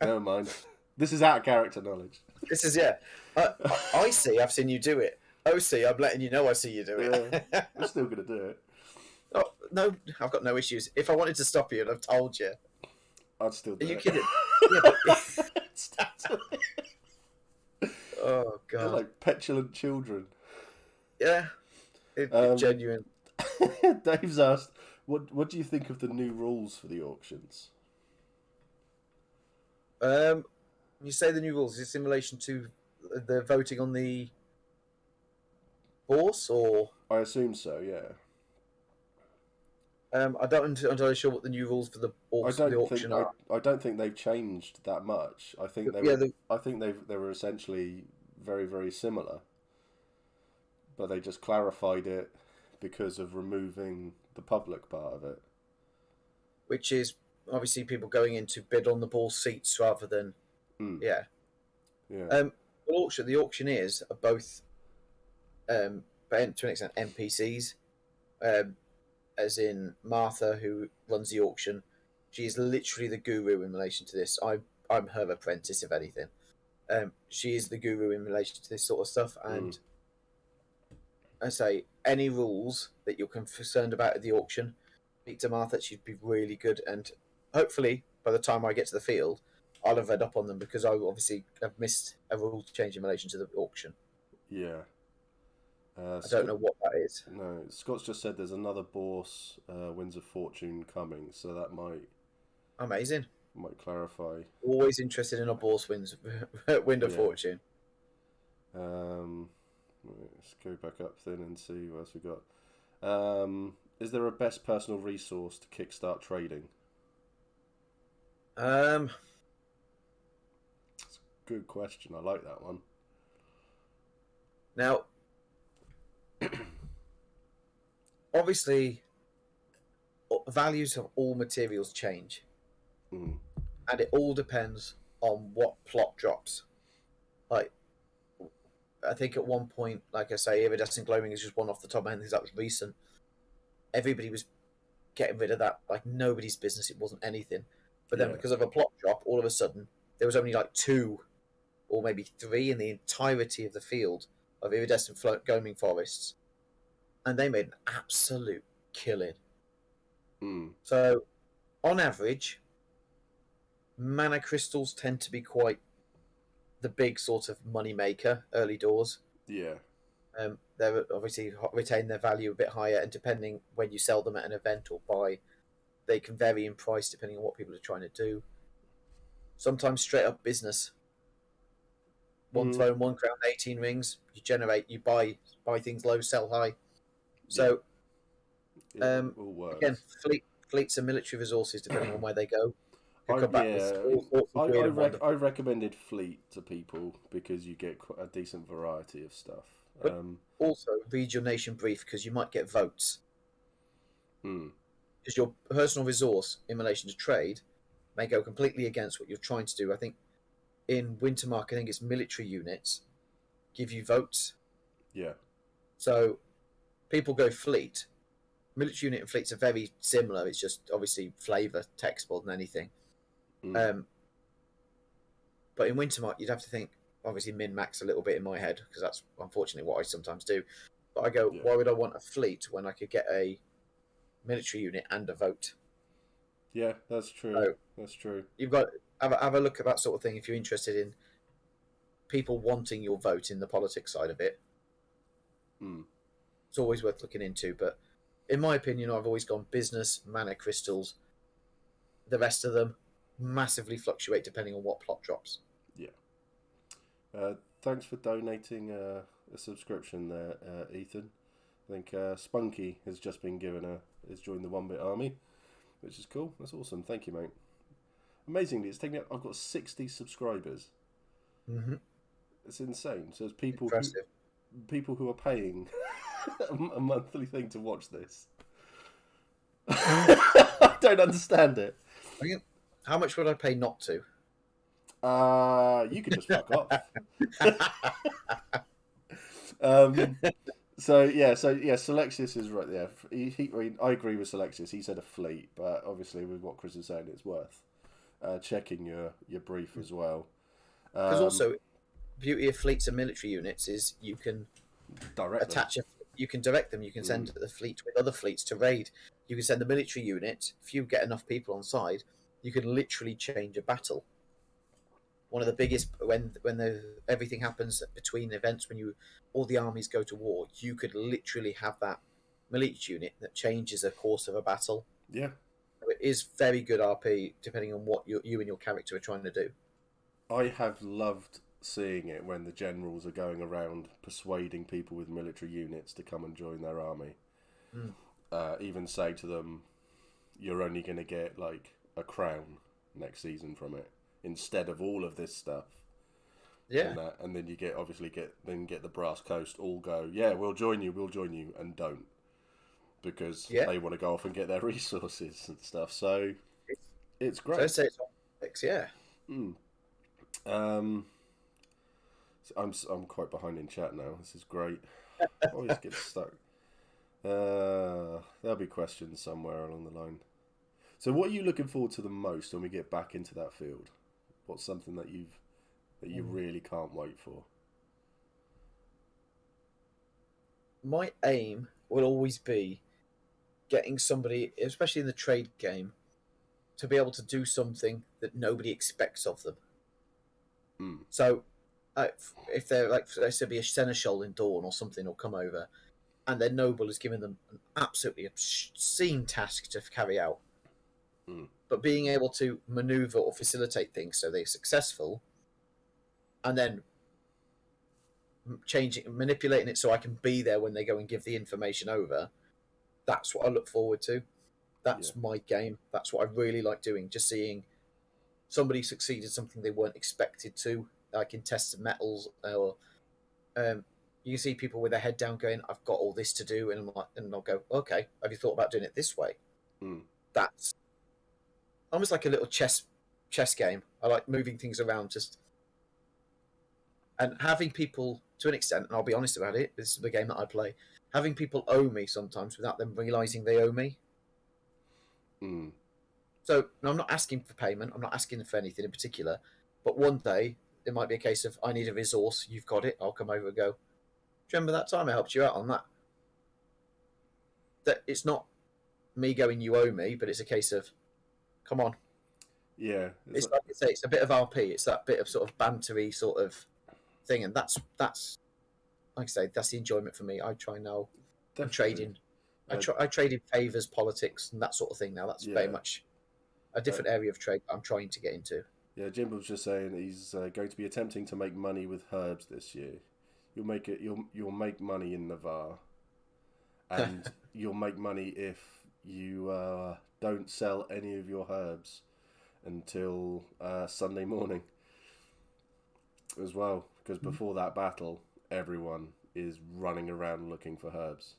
never mind. This is out of character knowledge. This is I see. I've seen you do it. OC, I'm letting you know I see you do it. Yeah, we're still gonna do it. Oh, no, I've got no issues. If I wanted to stop you, I'd have told you. I'd still do Are you it. kidding? Yeah, but... Oh They're god. like petulant children. Yeah. It's genuine. Dave's asked, "What do you think of the new rules for the auctions?" You say the new rules. Is this in relation to the voting on the bourse, or I assume so. Yeah. I don't entirely sure what the new rules for the auction are. I don't think they've changed that much. I think they were essentially very, very similar, but they just clarified it because of removing the public part of it. Which is obviously people going in to bid on the bourse seats rather than Yeah. The auctioneers are both to an extent NPCs. As in Martha, who runs the auction, she is literally the guru in relation to this. I'm her apprentice, if anything. She is the guru in relation to this sort of stuff, and I say any rules that you're concerned about at the auction, speak to Martha. She'd be really good, and hopefully by the time I get to the field, I'll have read up on them because I obviously have missed a rule change in relation to the auction. Yeah. I don't know what that is. No, Scott's just said there's another bourse, Winds of Fortune coming, so that might Amazing. clarify. Always interested in a bourse wind of fortune. Let's go back up then and see what else we got. Is there a best personal resource to kickstart trading? Um, It's a good question. I like that one. Now, obviously, values of all materials change, and it all depends on what plot drops. Like, I think at one point, like I say, iridescent glowing is just one off the top of my head because that was recent. Everybody was getting rid of that like nobody's business. It wasn't anything. But then because of a plot drop, all of a sudden, there was only like 2 or maybe 3 in the entirety of the field of iridescent gloaming forests. And they made an absolute killing. So, on average, mana crystals tend to be quite the big sort of money maker early doors. Yeah. They obviously retain their value a bit higher, and depending when you sell them at an event or buy, they can vary in price depending on what people are trying to do. Sometimes straight up business. One throne, 1 crown, 18 rings. You buy things low, sell high. So, again, fleets and military resources depending on where they go. I recommended fleet to people because you get quite a decent variety of stuff. But also read your nation brief because you might get votes. Because your personal resource in relation to trade may go completely against what you're trying to do. I think in Wintermark, I think it's military units give you votes. Yeah. So people go fleet. Military unit and fleets are very similar. It's just obviously flavour text more than anything. But in Wintermark, you'd have to think, obviously min-max a little bit in my head, because that's unfortunately what I sometimes do. But I go, why would I want a fleet when I could get a military unit and a vote? Yeah, that's true. So that's true. You've got have a look at that sort of thing if you're interested in people wanting your vote in the politics side of it. It's always worth looking into. But in my opinion, I've always gone business, mana crystals. The rest of them massively fluctuate depending on what plot drops. Yeah. Thanks for donating a subscription there, Ethan. I think Spunky has just been has joined the 1-bit army, which is cool. That's awesome. Thank you, mate. Amazingly, it's taking I've got 60 subscribers. It's insane. So there's people who are paying a monthly thing to watch this. I don't understand it. I mean, how much would I pay not to? You could just fuck off. Um, Selexis is right there. I mean, I agree with Selexis. He said a fleet, but obviously with what Chris is saying, it's worth checking your brief as well. Because also, beauty of fleets and military units is you can direct you can direct them. You can send the fleet with other fleets to raid. You can send the military unit. If you get enough people on side, you can literally change a battle. One of the biggest when everything happens between events when all the armies go to war, you could literally have that military unit that changes the course of a battle. Yeah, it is very good RP depending on what you and your character are trying to do. I have loved seeing it when the generals are going around persuading people with military units to come and join their army. Even say to them, "You're only going to get like a crown next season from it." Instead of all of this stuff, and then you get the Brass Coast all go, yeah, we'll join you, and don't, because they want to go off and get their resources and stuff. So it's great. So I say it's on Netflix, yeah. I'm quite behind in chat now. This is great. Always get stuck. There'll be questions somewhere along the line. So, what are you looking forward to the most when we get back into that field? What's something that you really can't wait for? My aim will always be getting somebody, especially in the trade game, to be able to do something that nobody expects of them. So, if they're like, let's say, be a seneschal in Dawn or something, will come over, and their noble has given them an absolutely obscene task to carry out. But being able to maneuver or facilitate things so they're successful, and then manipulating it so I can be there when they go and give the information over, that's what I look forward to. That's my game. That's what I really like doing. Just seeing somebody succeed at something they weren't expected to, like in tests of metals, or you see people with their head down going, "I've got all this to do," and I'll go, "Okay, have you thought about doing it this way?" That's almost like a little chess game. I like moving things around, and having people, to an extent, and I'll be honest about it, this is the game that I play, having people owe me sometimes without them realising they owe me. So I'm not asking for payment, I'm not asking for anything in particular, but one day it might be a case of, I need a resource, you've got it, I'll come over and go, "Do you remember that time I helped you out on that?" That it's not me going, "You owe me," but it's a case of, come on. Yeah, it's like I say, it's a bit of RP. It's that bit of sort of bantery sort of thing, and that's like I say, that's the enjoyment for me. I try now. I'm trading. I trade in favors, politics, and that sort of thing now. That's very much a different area of trade that I'm trying to get into. Yeah, Jim was just saying he's going to be attempting to make money with herbs this year. You'll make it. You'll make money in Navarre, and you'll make money if you don't sell any of your herbs until Sunday morning as well, because before that battle, everyone is running around looking for herbs.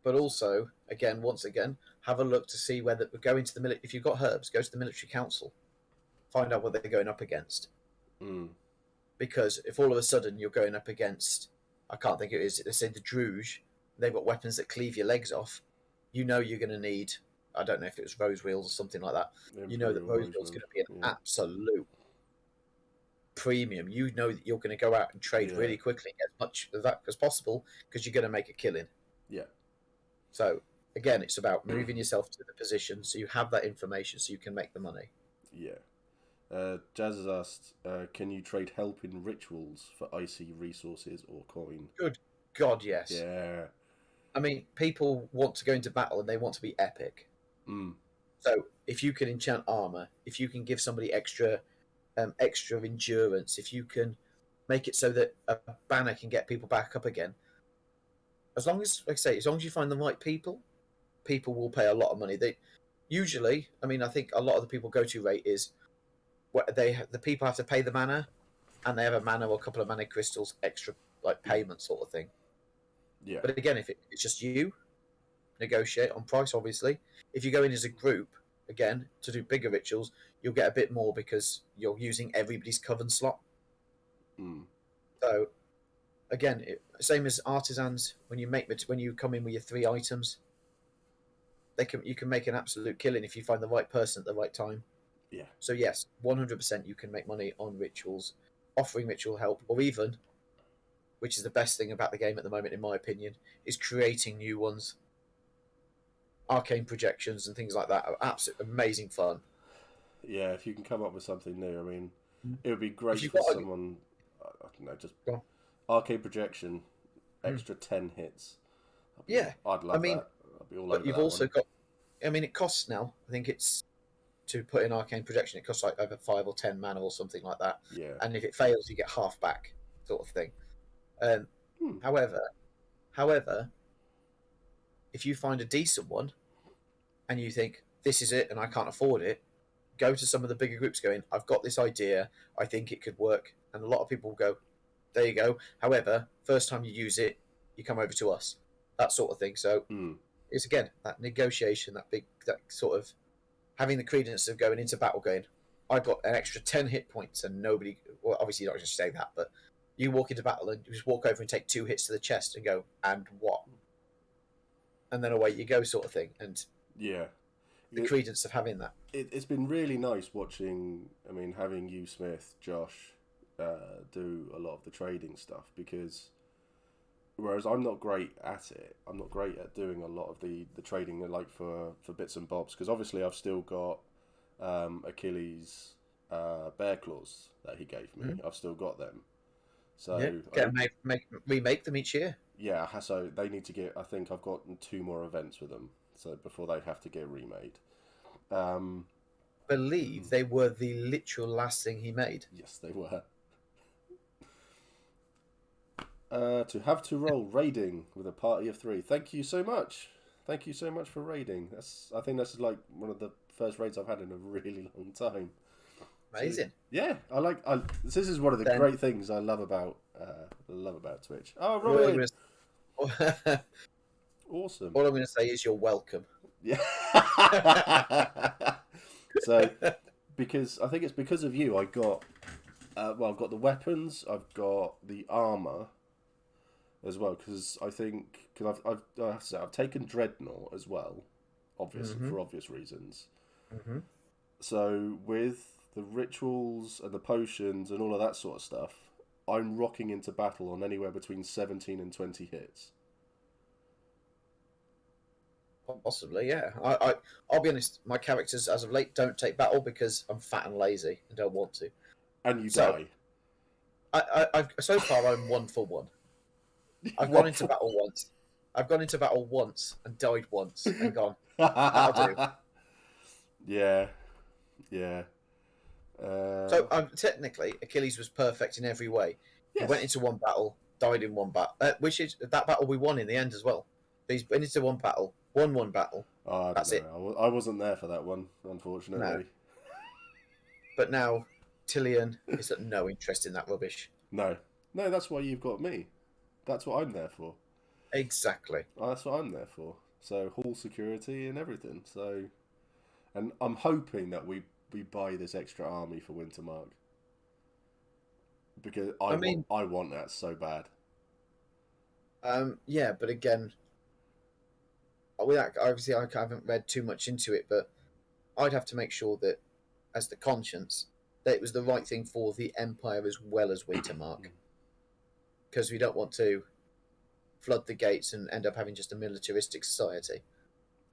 But also, once again, have a look to see whether go into the military. If you've got herbs, go to the military council, find out what they're going up against. Because if all of a sudden you're going up against, I can't think who it is, let's say the Druge, they've got weapons that cleave your legs off, you know you're going to need, I don't know if it was Rose Wheels or something like that, you know that Rose Wheels is going to be an absolute premium. You know that you're going to go out and trade really quickly, get as much of that as possible, because you're going to make a killing. Yeah. So, again, it's about moving yourself to the position so you have that information so you can make the money. Yeah. Jazz has asked, can you trade help in rituals for icy resources or coin? Good God, yes. Yeah. I mean, people want to go into battle and they want to be epic. So if you can enchant armor, if you can give somebody extra endurance, if you can make it so that a banner can get people back up again, as long as, like I say, as long as you find the right people will pay a lot of money. They usually, I mean, I think a lot of the people go-to rate is what the people have to pay the mana, and they have a mana or a couple of mana crystals extra, like payment sort of thing. Yeah. But again, if it's just you, negotiate on price. Obviously, if you go in as a group again to do bigger rituals, you'll get a bit more because you're using everybody's coven slot. Mm. So again, same as artisans. When you come in with your 3 items, you can make an absolute killing if you find the right person at the right time. Yeah. So yes, 100% you can make money on rituals, offering ritual help, or even, which is the best thing about the game at the moment, in my opinion, is creating new ones. Arcane projections and things like that are absolutely amazing fun. Yeah, if you can come up with something new, I mean, it would be great you've for got someone. I don't know, just Go on. arcade projection, extra 10 hits. Yeah, I'd love that. I'd be all over but you've that also one. got. I mean, it costs now. I think it's to put in arcane projection. It costs like over 5 or 10 mana or something like that. Yeah. And if it fails, you get half back, sort of thing. Hmm. However, if you find a decent one, and you think this is it, and I can't afford it, go to some of the bigger groups. Going, I've got this idea. I think it could work, and a lot of people will go, there you go. However, first time you use it, you come over to us. That sort of thing. So it's again that negotiation, that sort of having the credence of going into battle, going, I've got an extra 10 hit points, and nobody. Well, obviously you're not going to say that, but you walk into battle and you just walk over and take 2 hits to the chest and go, and what? And then away you go, sort of thing. And yeah, the credence of having that. It's been really nice watching. I mean, having you, Smith, Josh, do a lot of the trading stuff, because whereas I'm not great at it, I'm not great at doing a lot of the trading, like for bits and bobs, because obviously I've still got Achilles' bear claws that he gave me. I've still got them. So remake them each year. Yeah, so they need to get. I think I've got 2 more events with them, so before they have to get remade. Believe they were the literal last thing he made. Yes, they were. To have to roll raiding with a party of 3. Thank you so much. Thank you so much for raiding. I think that's like one of the first raids I've had in a really long time. Amazing. So, yeah, this is one of the great things I love about Twitch. Oh, Robin! Awesome. All I'm going to say is you're welcome. Yeah. So, because I think it's because of you, I got, I've got the weapons, I've got the armor, as well. Because I think I've taken Dreadnought as well, obviously for obvious reasons. Mm-hmm. So with the rituals and the potions and all of that sort of stuff, I'm rocking into battle on anywhere between 17 and 20 hits. Possibly, yeah. I'll be honest. My characters, as of late, don't take battle because I'm fat and lazy and don't want to. And you die. I've so far I'm 1 for 1. I've gone into battle once. I've gone into battle once and died once and gone. That'll do. Yeah. So technically, Achilles was perfect in every way. Yes. He went into one battle, died in one battle, which is that battle we won in the end as well. He's went into one battle, won one battle. That's it. I wasn't there for that one, unfortunately. No. But now, Tillian is at no interest in that rubbish. No, that's why you've got me. That's what I'm there for. Exactly. That's what I'm there for. So hall security and everything. So, and I'm hoping that we buy this extra army for Wintermark, because I want that so bad. Yeah, but again, obviously I haven't read too much into it, but I'd have to make sure that, as the conscience, that it was the right thing for the Empire as well as Wintermark, because we don't want to flood the gates and end up having just a militaristic society.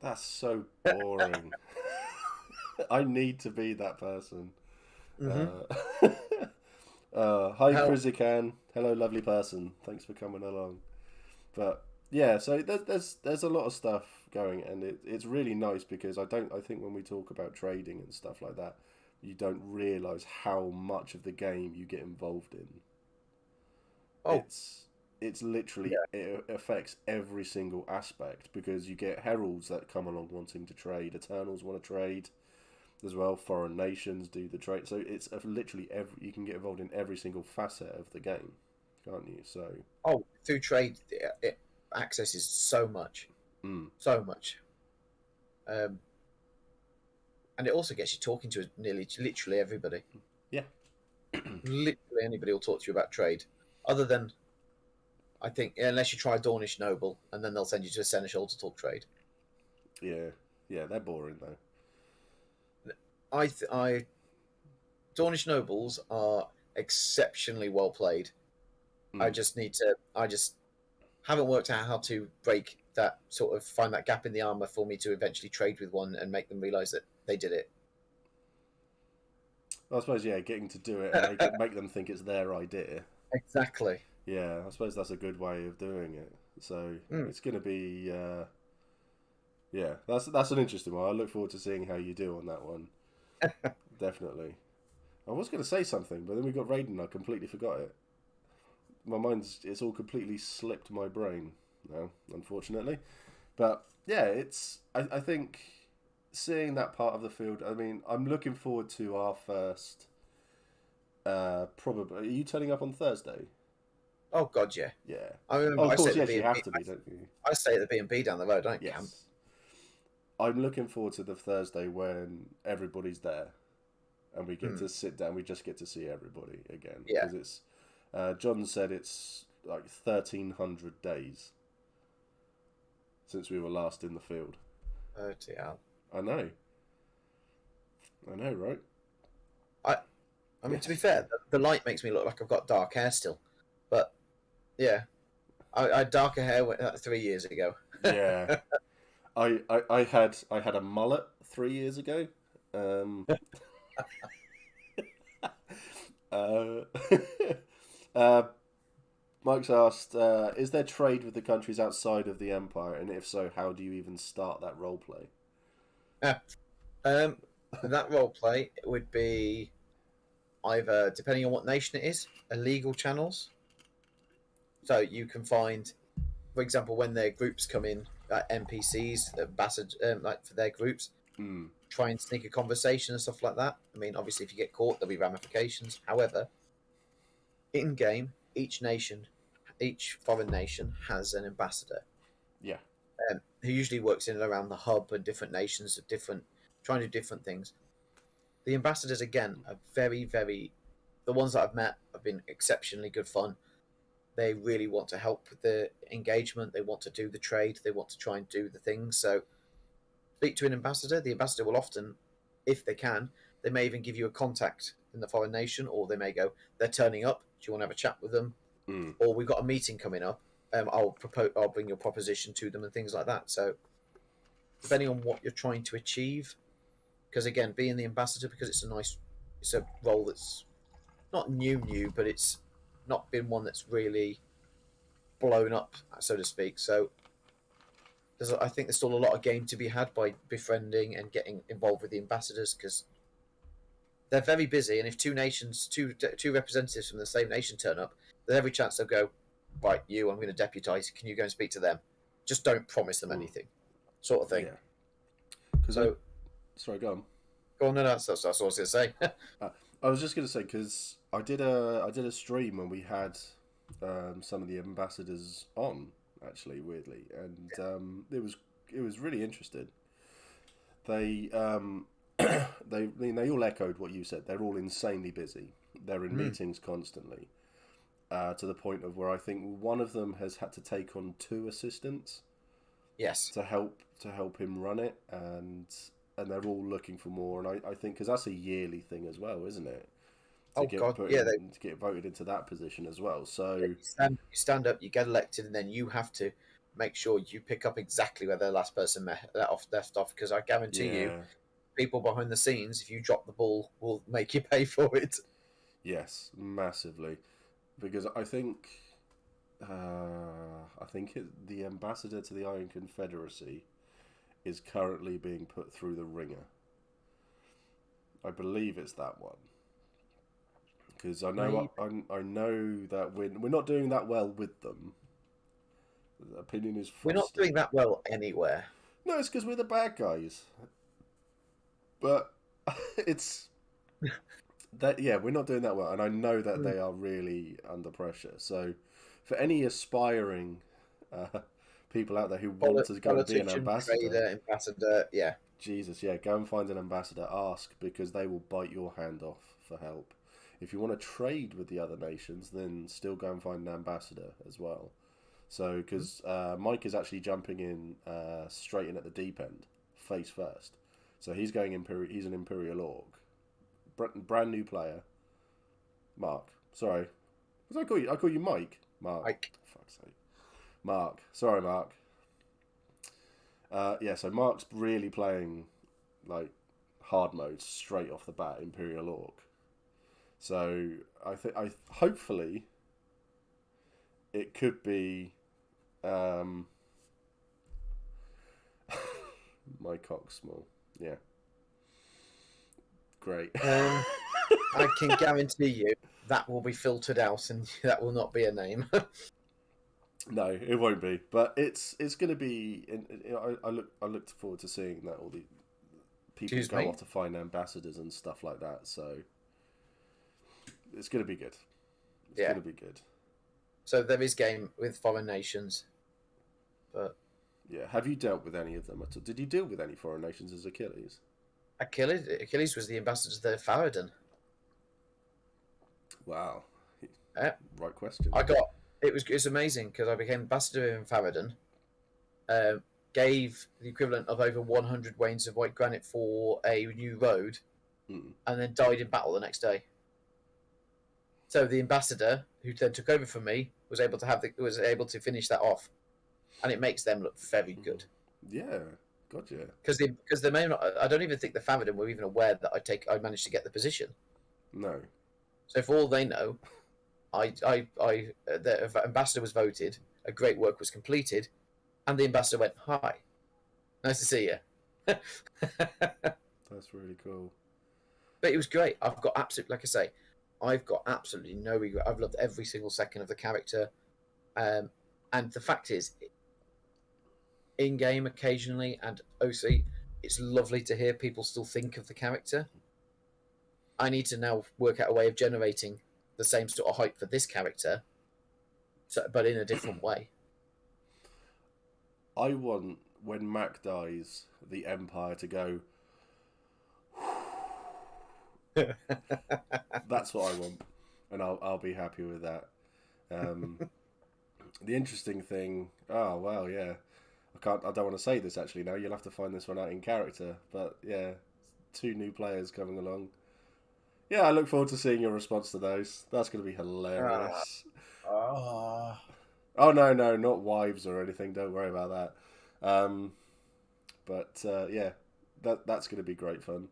That's so boring. I need to be that person. Mm-hmm. Hi, Krizikan. Hello, lovely person. Thanks for coming along. But yeah, so there's a lot of stuff going, and it's really nice, because I think when we talk about trading and stuff like that, you don't realise how much of the game you get involved in. Oh. It's literally, it affects every single aspect, because you get heralds that come along wanting to trade, Eternals want to trade as well, foreign nations do the trade, so it's literally you can get involved in every single facet of the game, can't you? So through trade, it accesses so much. So much. And it also gets you talking to literally everybody. Yeah. Literally anybody will talk to you about trade, other than, I think, unless you try Dornish Noble, and then they'll send you to a Seneschal to talk trade. Yeah, they're boring though. I Dornish Nobles are exceptionally well played. I just haven't worked out how to break that sort of, find that gap in the armor for me to eventually trade with one and make them realize that they did it. I suppose, yeah, getting to do it and make them think it's their idea. Exactly. Yeah, I suppose that's a good way of doing it. So it's going to be, yeah, that's an interesting one. I look forward to seeing how you do on that one. Definitely. I was going to say something, but then we got Raiden and I completely forgot it. It's all completely slipped my brain now, unfortunately. But yeah, I think seeing that part of the field, I mean, I'm looking forward to our first, probably, are you turning up on Thursday? Oh God, yeah. Yeah. I remember. Oh, of course, I yes, you have to be, don't you? I stay at the B&B down the road. I don't camp. Yes. I'm looking forward to the Thursday when everybody's there, and we get to sit down. We just get to see everybody again. Yeah. Because it's, John said it's like 1,300 days since we were last in the field. Oh dear. I know, right? I mean, to be fair, the light makes me look like I've got dark hair still, but yeah, I had darker hair 3 years ago. Yeah. I had a mullet 3 years ago. Mike's asked, is there trade with the countries outside of the Empire? And if so, how do you even start that role play? That role play would be either, depending on what nation it is, illegal channels. So you can find, for example, when their groups come in, NPCs, ambassadors, like for their groups, try and sneak a conversation and stuff like that. I mean, obviously, if you get caught, there'll be ramifications. However, in game, each foreign nation has an ambassador. Yeah. Who usually works in and around the hub and different nations of trying to do different things. The ambassadors, again, are very, very, the ones that I've met have been exceptionally good fun. They really want to help with the engagement. They want to do the trade. They want to try and do the things. So speak to an ambassador. The ambassador will often, if they can, they may even give you a contact in the foreign nation, or they may go, they're turning up. Do you want to have a chat with them? Or we've got a meeting coming up. I'll bring your proposition to them and things like that. So depending on what you're trying to achieve, because again, being the ambassador, because it's a role that's not new, but it's not been one that's really blown up, so to speak. So I think there's still a lot of game to be had by befriending and getting involved with the ambassadors, because they're very busy, and if two representatives from the same nation turn up, there's every chance they'll go, right, I'm going to deputise, can you go and speak to them? Just don't promise them anything, sort of thing. Yeah. Sorry, go on. Go on, no, that's what I was going to say. I was just going to say, because I did a stream when we had some of the ambassadors on, actually, weirdly, and it was really interesting. They they all echoed what you said. They're all insanely busy. They're in meetings constantly, to the point of where I think one of them has had to take on 2 assistants. Yes. To help him run it, and they're all looking for more. And I think because that's a yearly thing as well, isn't it? To get voted into that position as well. So you stand up, you get elected, and then you have to make sure you pick up exactly where the last person left off. Because I guarantee you, people behind the scenes, if you drop the ball, will make you pay for it. Yes, massively. Because I think the ambassador to the Iron Confederacy is currently being put through the ringer. I believe it's that one. Because I know that we're not doing that well with them. The opinion is frosty. We're not doing that well anywhere. No, it's because we're the bad guys. But it's that we're not doing that well, and I know that they are really under pressure. So, for any aspiring people out there who want to go and be an Politician, ambassador. trader, ambassador, yeah. Jesus, yeah, go and find an ambassador. Ask, because they will bite your hand off for help. If you want to trade with the other nations, then still go and find an ambassador as well. So, because Mike is actually jumping in straight in at the deep end, face first. So he's going He's an Imperial Orc, brand new player. Mark, sorry, what did I call you? I call you Mike. Mark. Mike. For fuck's sake. Mark. Sorry, Mark. Yeah, so Mark's really playing like hard mode straight off the bat, Imperial Orc. So I hopefully it could be my cock small. Yeah. Great. I can guarantee you that will be filtered out, and that will not be a name. No, it won't be. But it's going to be. I looked forward to seeing that all the people Excuse go me? off to find ambassadors and stuff like that. So it's going to be good. It's Yeah. going to be good. So there is game with foreign nations, but Yeah. Have you dealt with any of them at all? Did you deal with any foreign nations as Achilles? Achilles was the ambassador to Faradon. Wow. Yeah. Right question. It was amazing because I became ambassador in Faradon. Gave the equivalent of over 100 wains of white granite for a new road, and then died in battle the next day. So the ambassador, who then took over from me, was able to finish that off, and it makes them look very good. Yeah. Gotcha. Because they may not. I don't even think the Faradon were even aware that I managed to get the position. No. So for all they know, the ambassador was voted, a great work was completed, and the ambassador went, "Hi, nice to see you." That's really cool. But it was great. Like I say, I've got absolutely no regret. I've loved every single second of the character, and the fact is, in game occasionally and OC, it's lovely to hear people still think of the character. I need to now work out a way of generating the same sort of hype for this character, but in a different way. I want, when Mac dies, the Empire to go. That's what I want, and I'll be happy with that. The interesting thing. Oh well, yeah. I don't want to say this actually now. You'll have to find this one out in character. But yeah, 2 new players coming along. Yeah, I look forward to seeing your response to those. That's going to be hilarious. Oh no, not wives or anything. Don't worry about that. Yeah, that's going to be great fun.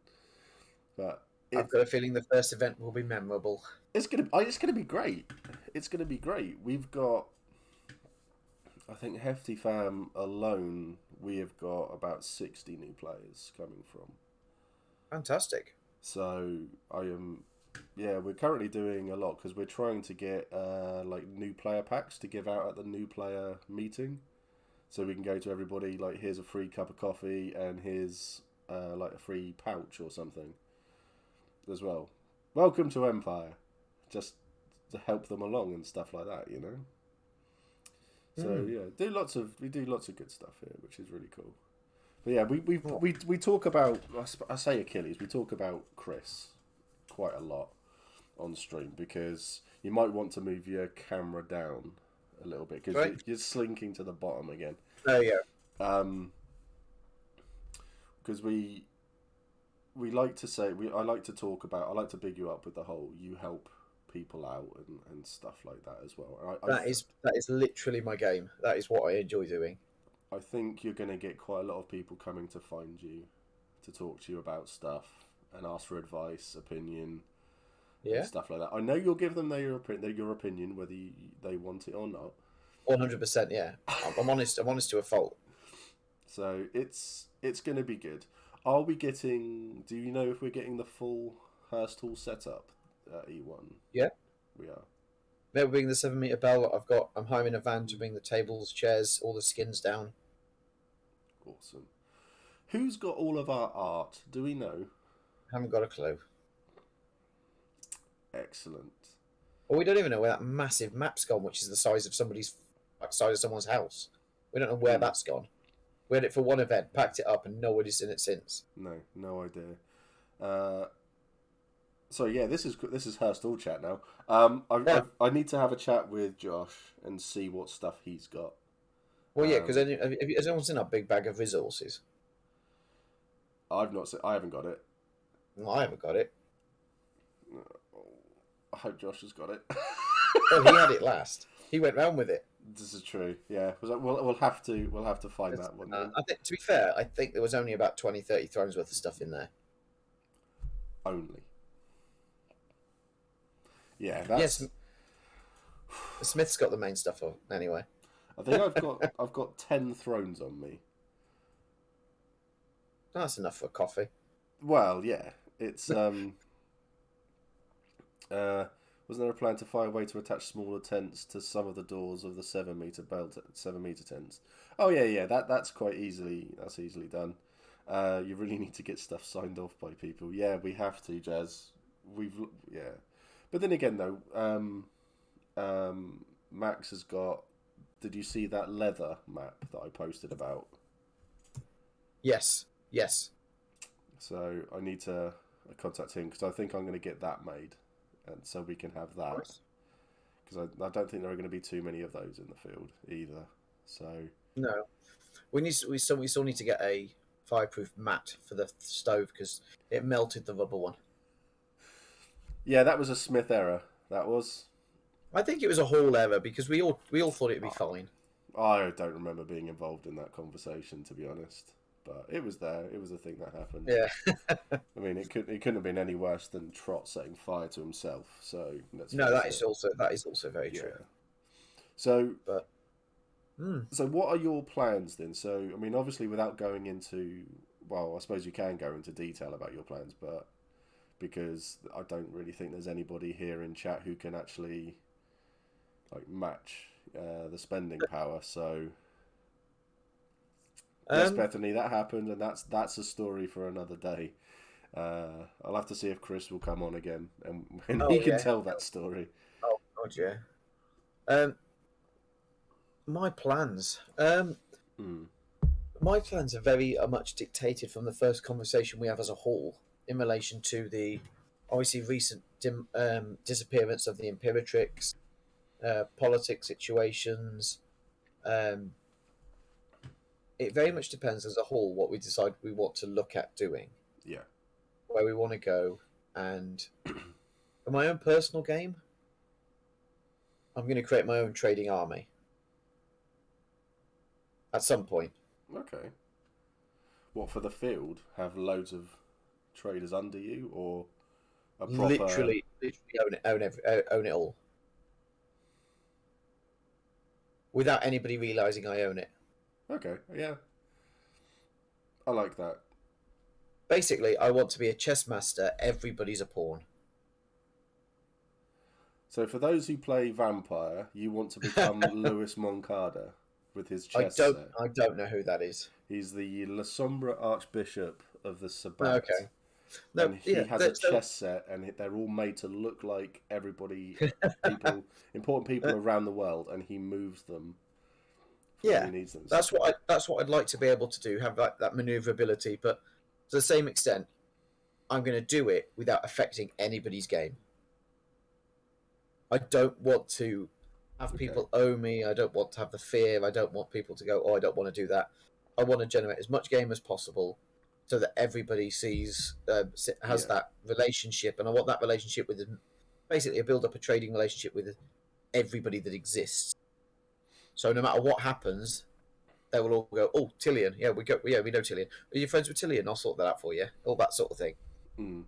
But I've got a feeling the first event will be memorable. It's gonna be great. It's gonna be great. We've got, I think, Hefty Fam alone, we have got about 60 new players coming from. Fantastic. So we're currently doing a lot because we're trying to get like new player packs to give out at the new player meeting, so we can go to everybody like, here's a free cup of coffee and here's like a free pouch or something as well. Welcome to Empire, just to help them along and stuff like that, you know. So yeah, we do lots of good stuff here, which is really cool. But yeah, we talk about, I say Achilles, we talk about Chris quite a lot on stream, because you might want to move your camera down a little bit because you're slinking to the bottom again. Oh yeah. Because we like to say, I like to big you up with the whole you help people out and stuff like that as well. That is literally my game. That is what I enjoy doing. I think you're going to get quite a lot of people coming to find you, to talk to you about stuff and ask for advice, opinion, and stuff like that. I know you'll give them your opinion, whether they want it or not. 100%, yeah. I'm honest. I'm honest to a fault. So it's going to be good. Are we getting? Do you know if we're getting the full Hearst Hall setup at E1? Yeah, we are. Maybe bring the 7-meter bell. I'm hiring a van to bring the tables, chairs, all the skins down. Awesome. Who's got all of our art? Do we know? Haven't got a clue. Excellent. Well, we don't even know where that massive map's gone, which is the size of someone's house. We don't know where that's gone. We had it for one event, packed it up, and nobody's seen it since. No idea. So yeah, this is Hurst all chat now. I need to have a chat with Josh and see what stuff he's got. Well, yeah, because has anyone seen our big bag of resources? I've not seen. I haven't got it. No, I haven't got it. I hope Josh has got it. Oh, he had it last. He went round with it. This is true. Yeah, we'll have to find that one. I think, to be fair, I think there was only about 20, 30 thrones worth of stuff in there. Only. Yeah, that's... Yes. The Smith's got the main stuff on anyway. I think I've got 10 thrones on me. That's enough for coffee. Well, yeah, it's wasn't there a plan to find a way to attach smaller tents to some of the doors of the 7-meter tents? Oh yeah, that's easily done. You really need to get stuff signed off by people. Yeah, we have to, Jazz. But then again though, Max has got. Did you see that leather map that I posted about? Yes. So I need to contact him because I think I'm going to get that made, and so we can have that. Because I don't think there are going to be too many of those in the field either. So no, we still need to get a fireproof mat for the stove because it melted the rubber one. Yeah, that was a Smith error. That was. I think it was a Hall error because we all thought it'd be fine. I don't remember being involved in that conversation, to be honest. But it was there. It was a thing that happened. Yeah. I mean, it couldn't have been any worse than Trott setting fire to himself. So that is also very true. So, Hmm. So what are your plans then? So, I mean, obviously, without going into, well, I suppose you can go into detail about your plans, but because I don't really think there's anybody here in chat who can actually match the spending power. So, yes, Bethany, that happened, and that's a story for another day. I'll have to see if Chris will come on again, and he can tell that story. Oh God, yeah. My plans. My plans are very much dictated from the first conversation we have as a whole in relation to the obviously recent disappearance of the Imperatrix, politics situations. It very much depends as a whole what we decide we want to look at doing. Yeah. Where we want to go. And for my own personal game, I'm going to create my own trading army. At some point. Okay. What, for the field? Have loads of traders under you, or a proper... Literally own it all. Without anybody realising I own it. Okay, yeah. I like that. Basically, I want to be a chess master. Everybody's a pawn. So for those who play Vampire, you want to become Louis Moncada with his chess set. I don't know who that is. He's the La Sombra Archbishop of the Sabbat. Okay. No, and he has a chess set, and they're all made to look like everybody, important people around the world, and he moves them. Yeah, he needs them. That's what I'd like to be able to do. Have that maneuverability, but to the same extent, I'm going to do it without affecting anybody's game. I don't want to have people owe me. I don't want to have the fear. I don't want people to go, oh, I don't want to do that. I want to generate as much game as possible so that everybody sees, has that relationship. And I want that relationship with, basically, build up a trading relationship with everybody that exists. So no matter what happens, they will all go, oh, Tillian. Yeah, we know Tillian. Are you friends with Tillian? I'll sort that out for you. All that sort of thing. Mm.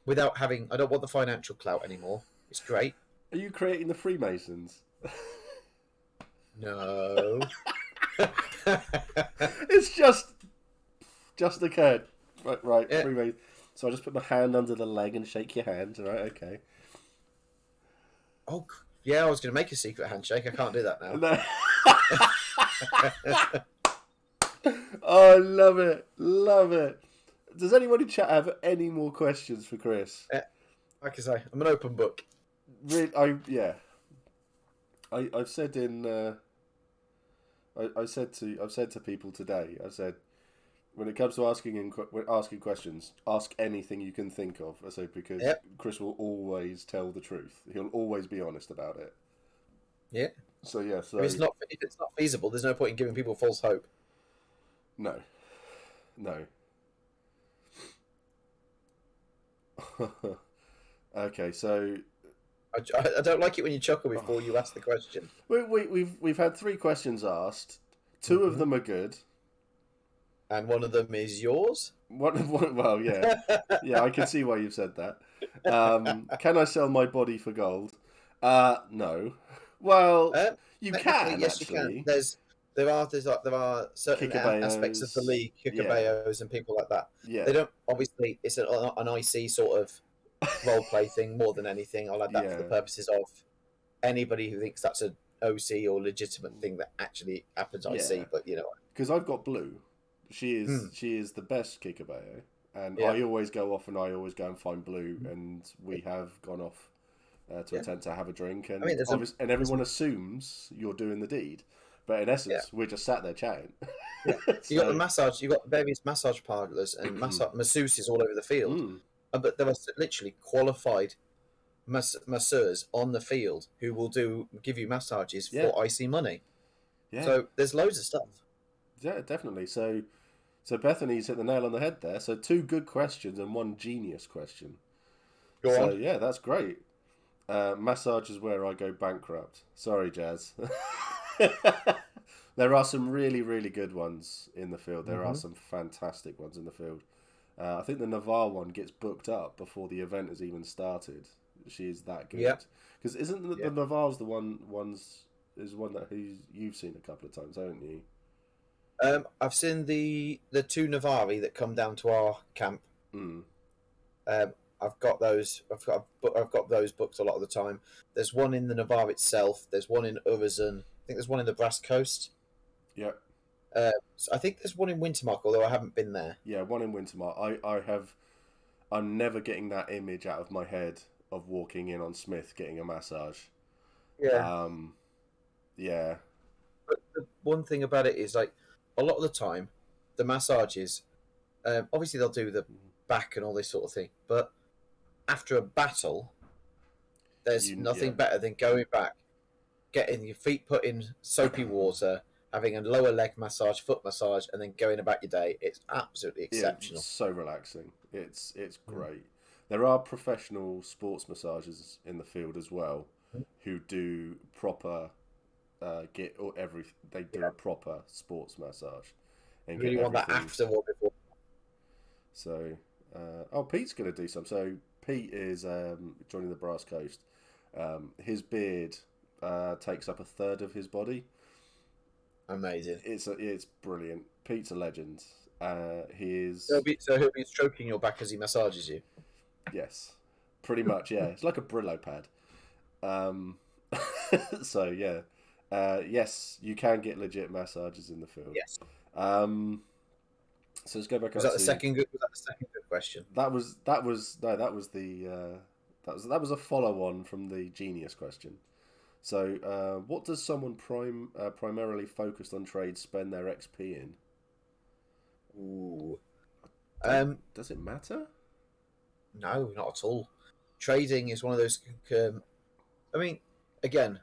Without having, I don't want the financial clout anymore. It's great. Are you creating the Freemasons? No. It's just occurred. Right. Yeah. Freemasons. So I just put my hand under the leg and shake your hand. Right, okay. Oh, yeah, I was going to make a secret handshake. I can't do that now. No. Oh, love it. Love it. Does anyone in chat have any more questions for Chris? Like I say, I'm an open book. I've said in I've said to people today. I said, when it comes to asking questions, ask anything you can think of. I said because Yep. Chris will always tell the truth. He'll always be honest about it. Yeah. So yeah. So If it's not feasible, there's no point in giving people false hope. no, no. Okay, so I don't like it when you chuckle before you ask the question. we've had 3 questions asked. 2 of them are good. And one of them is yours? Well, yeah. Yeah, I can see why you've said that. Can I sell my body for gold? No. Well, you Technically, can yes, actually. you can. There are certain aspects of the league, Kikabayos and people like that. Yeah, They don't obviously. It's an IC sort of role play thing more than anything. I'll add that for the Yeah. purposes of anybody who thinks that's an OC or legitimate thing that actually happens. I Yeah. see, but because I've got Blue. She is the best Kikabayo, and Yeah. I always go off and I always go and find Blue, and we have gone off to attempt to have a drink, and I mean, and everyone assumes you're doing the deed, but in essence, we're just sat there chatting. Yeah. You got the massage. You got various massage parlors and masseuses all over the field, but there are literally qualified masseurs on the field who will give you massages for IC money. Yeah. So there's loads of stuff. Yeah, definitely. So Bethany's hit the nail on the head there. So 2 good questions and 1 genius question. Go on. Yeah, that's great. Massage is where I go bankrupt. Sorry, Jazz. There are some really, really good ones in the field. There are some fantastic ones in the field. I think the Navarre one gets booked up before the event has even started. She is that good. Yeah. Because isn't the Navarre's the one that you've seen a couple of times, haven't you? I've seen the 2 Navari that come down to our camp. I've got those. I've got those booked a lot of the time. There's one in the Navarre itself. There's one in Urizen. I think there's one in the Brass Coast. Yeah. I think there's one in Wintermark, although I haven't been there. Yeah, one in Wintermark. I'm never getting that image out of my head of walking in on Smith getting a massage. Yeah. Yeah. But the one thing about it is, like, a lot of the time, the massages, obviously they'll do the back and all this sort of thing, but after a battle, there's nothing better than going back, getting your feet put in soapy water, having a lower leg massage, foot massage, and then going about your day. It's absolutely exceptional. It's so relaxing. It's great. There are professional sports massagers in the field as well, who do proper they do a proper sports massage. And you really want that after or before? So, Pete's going to do some. So Pete is joining the Brass Coast. His beard takes up a third of his body. Amazing. It's brilliant. Pete's a legend. He is. He'll be stroking your back as he massages you. Yes, pretty much. Yeah, it's like a Brillo pad. So yeah, yes, you can get legit massages in the field. Yes. So let's go back. Was that the second good question? That was a follow on from the genius question. So, what does someone primarily focused on trade spend their XP in? Ooh. Does it matter? No, not at all. Trading is one of those. I mean, again,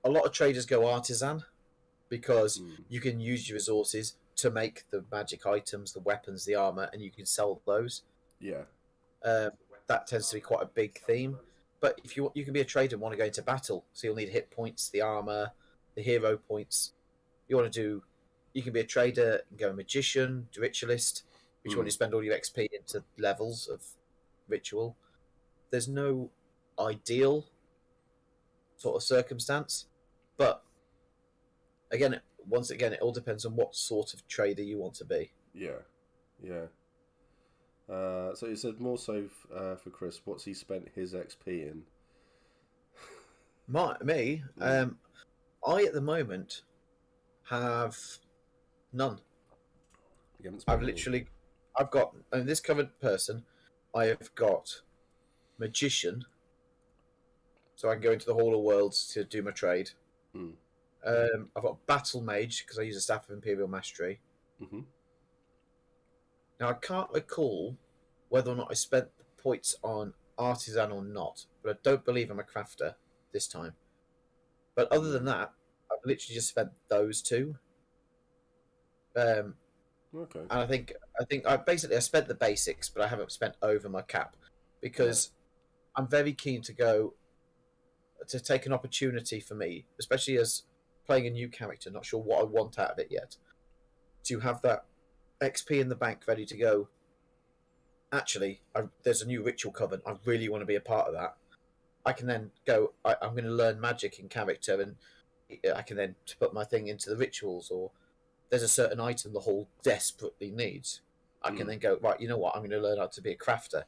a lot of traders go artisan because you can use your resources to make the magic items, the weapons, the armor, and you can sell those. Yeah. That tends to be quite a big theme. But if you can be a trader and want to go into battle, so you'll need hit points, the armor, the hero points. You can be a trader and go a magician, ritualist, which one you spend all your XP into levels of ritual. There's no ideal sort of circumstance, but once again, it all depends on what sort of trader you want to be. Yeah. So you said more so for Chris. What's he spent his XP in? I at the moment have none. I've got this covered person. I have got magician, so I can go into the Hall of Worlds to do my trade. I've got Battle Mage because I use a Staff of Imperial Mastery. Mm-hmm. Now, I can't recall whether or not I spent the points on Artisan or not, but I don't believe I'm a crafter this time. But other than that, I've literally just spent those two. Okay. And I think I spent the basics, but I haven't spent over my cap because I'm very keen to take an opportunity for me, especially as playing a new character, not sure what I want out of it yet, to have that XP in the bank ready to go. Actually, there's a new ritual coven. I really want to be a part of that. I can then go. I'm going to learn magic in character, and I can then put my thing into the rituals. Or there's a certain item the hall desperately needs. I can then go, right, you know what? I'm going to learn how to be a crafter.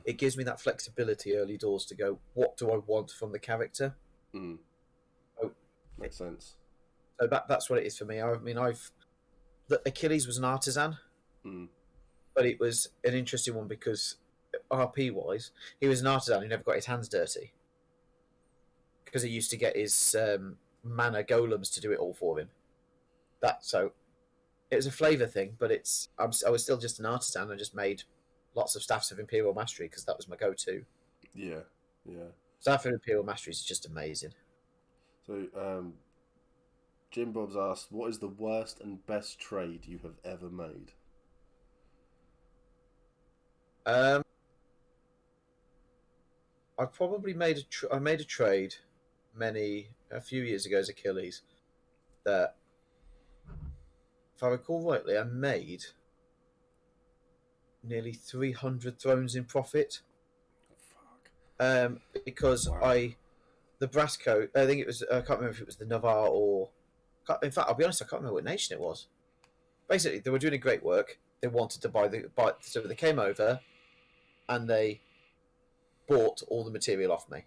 It gives me that flexibility early doors to go, what do I want from the character? So, Makes sense. So that's what it is for me. I mean, Achilles was an artisan, but it was an interesting one because RP wise, he was an artisan who never got his hands dirty because he used to get his mana golems to do it all for him. So it was a flavor thing, but I was still just an artisan. I just made lots of Staffs of Imperial Mastery because that was my go-to. Yeah. Staff of Imperial Mastery is just amazing. So, Jim Bob's asked, what is the worst and best trade you have ever made? I probably made a trade a few years ago as Achilles that, if I recall rightly, I made nearly 300 thrones in profit. Fuck. Because the brass coat, I think it was, I can't remember if it was the Navarre or, in fact, I'll be honest, I can't remember what nation it was. Basically, they were doing a great work. They wanted to buy so they came over and they bought all the material off me.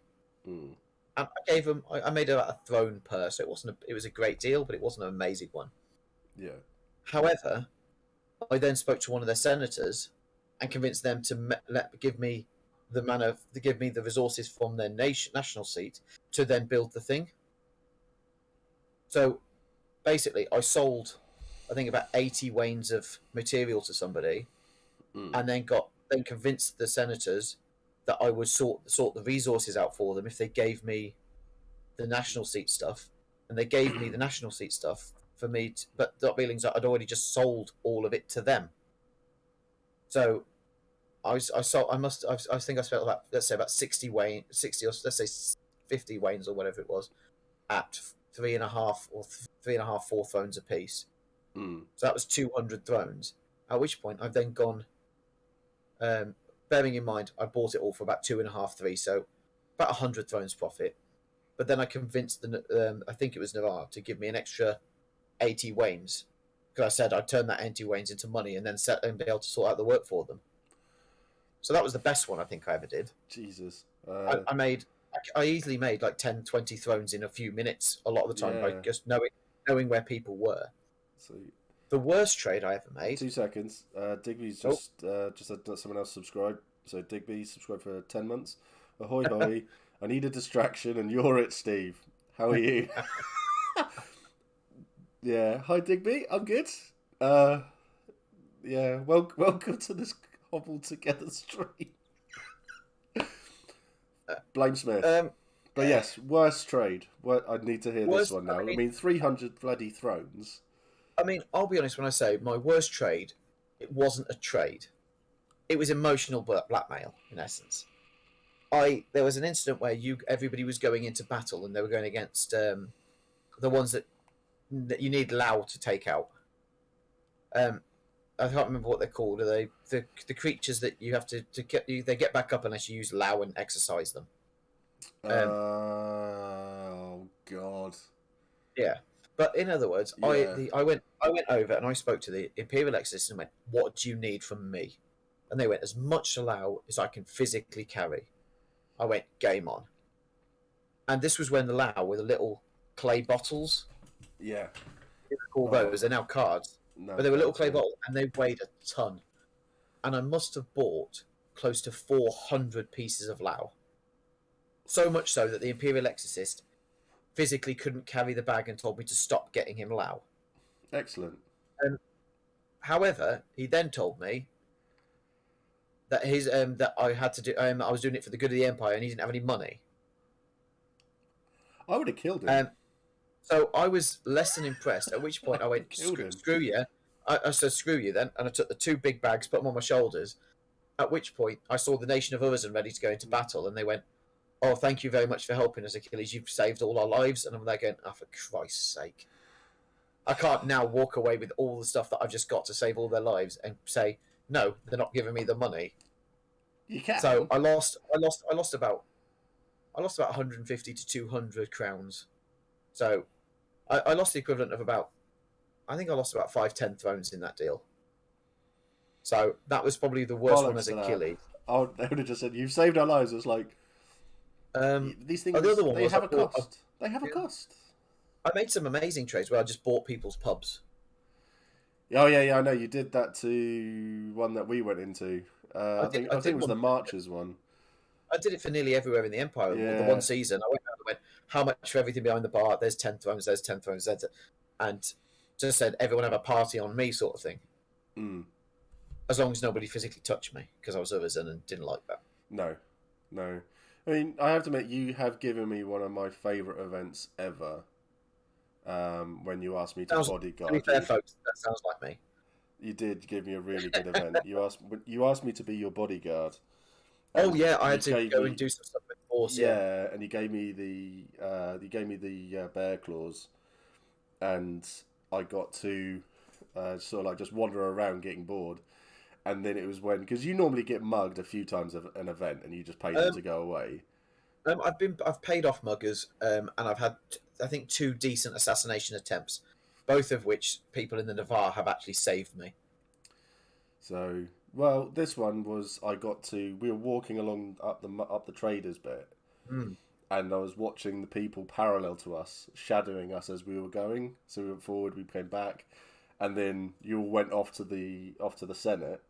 And I gave them, I made about a throne per, so it was a great deal, but it wasn't an amazing one. Yeah. However, I then spoke to one of their senators and convinced them to give me the resources from their national seat to then build the thing. So basically, I sold, I think, about 80 wains of material to somebody, and then convinced the senators that I would sort the resources out for them if they gave me the national seat stuff, and they gave me the national seat stuff for me. But the feelings that I'd already just sold all of it to them. So I think I spent about, let's say, about 60 or let's say 50 wains or whatever it was at 4 thrones a piece. So that was 200 thrones. At which point I've then gone, bearing in mind I bought it all for about 2.5, 3, so about 100 thrones profit. But then I convinced I think it was Navarre, to give me an extra 80 wains because I said I'd turn that 80 wains into money and then be able to sort out the work for them. So that was the best one I think I ever did. Jesus. I easily made like 10, 20 thrones in a few minutes a lot of the time by just knowing where people were. So, the worst trade I ever made. 2 seconds. Digby's just had someone else subscribe. So Digby subscribed for 10 months. Ahoy hoy. I need a distraction and you're it, Steve. How are you? Yeah. Hi Digby. I'm good. Yeah. Welcome to this Hobble Together stream. Blame Smith. But yes, worst trade. I need to hear this one now. I mean 300 bloody thrones. I mean, I'll be honest when I say my worst trade, it wasn't a trade. It was emotional blackmail, in essence. There was an incident where everybody was going into battle and they were going against the ones that you need Lao to take out. I can't remember what they're called. Are they the creatures that you have to get? They get back up unless you use Lao and exercise them. Oh God. Yeah. But in other words, I went over and I spoke to the Imperial Exorcist and went, "What do you need from me?" And they went, "As much Lao as I can physically carry." I went, "Game on." And this was when the Lao were the little clay bottles. Yeah. You call those? They're now cards. No, but they were little clay bottles and they weighed a ton. And I must have bought close to 400 pieces of Lao. So much so that the Imperial Exorcist physically couldn't carry the bag and told me to stop getting him Lao. Excellent. However, he then told me that that I had to do I was doing it for the good of the empire and he didn't have any money. I would have killed him. So I was less than impressed. At which point I went, Killed him. screw you. I said, screw you then. And I took the 2 big bags, put them on my shoulders. At which point I saw the nation of Urizen ready to go into battle. And they went, oh, thank you very much for helping us, Achilles. You've saved all our lives. And I'm there going, oh, for Christ's sake. I can't now walk away with all the stuff that I've just got to save all their lives and say, no, they're not giving me the money. You can. So I lost about 150 to 200 crowns. So I lost the equivalent of about, I think I lost about 5-10 thrones in that deal. So that was probably the worst one as Achilles. Oh, they would have just said, "You've saved our lives." It's like these things. The other one they was have a cost. They have a cost. I made some amazing trades where I just bought people's pubs. Oh yeah, I know you did that to one that we went into. I think it was the Marchers one. I did it for nearly everywhere in the Empire. Yeah. The one season, I went around and went, how much for everything behind the bar? There's 10 thrones, there's 10 thrones, and just said, everyone have a party on me sort of thing. Mm. As long as nobody physically touched me, because I was Urizen and didn't like that. No. I mean, I have to admit, you have given me one of my favourite events ever. When you asked me to bodyguard. To be fair, folks, that sounds like me. You did give me a really good event. You asked me to be your bodyguard. Oh yeah, I had to go and do some stuff with Force. Yeah, and you gave me the bear claws, and I got to sort of like just wander around getting bored, and then it was because you normally get mugged a few times of an event, and you just pay them to go away. I've paid off muggers, and I've had I think 2 decent assassination attempts, both of which people in the Navarre have actually saved me. So. Well, this one was we were walking along up the traders bit, and I was watching the people parallel to us, shadowing us as we were going. So we went forward, we came back, and then you all went off to the Senate,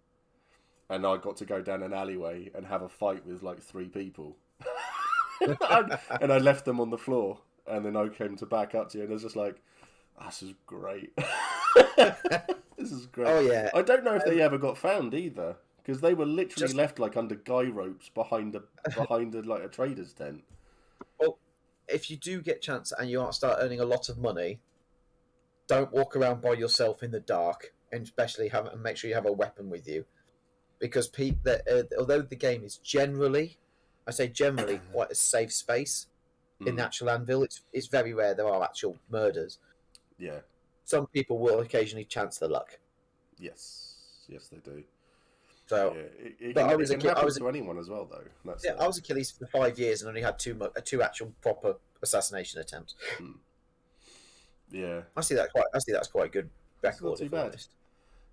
and I got to go down an alleyway and have a fight with like 3 people, and I left them on the floor, and then I came back up to you, and I was just like, "This is great." This is great. Oh yeah. I don't know if they ever got found either, because they were literally left like under guy ropes behind like a trader's tent. Well, if you do get a chance and you start earning a lot of money, don't walk around by yourself in the dark, and especially make sure you have a weapon with you, because although the game is generally quite a safe space in the actual Anvil, it's very rare there are actual murders. Yeah. Some people will occasionally chance their luck. Yes, they do. So, yeah, it can happen to anyone as well, though. I was Achilles for 5 years and only had 2 actual proper assassination attempts. Yeah, I see that's quite a good record. Not too bad.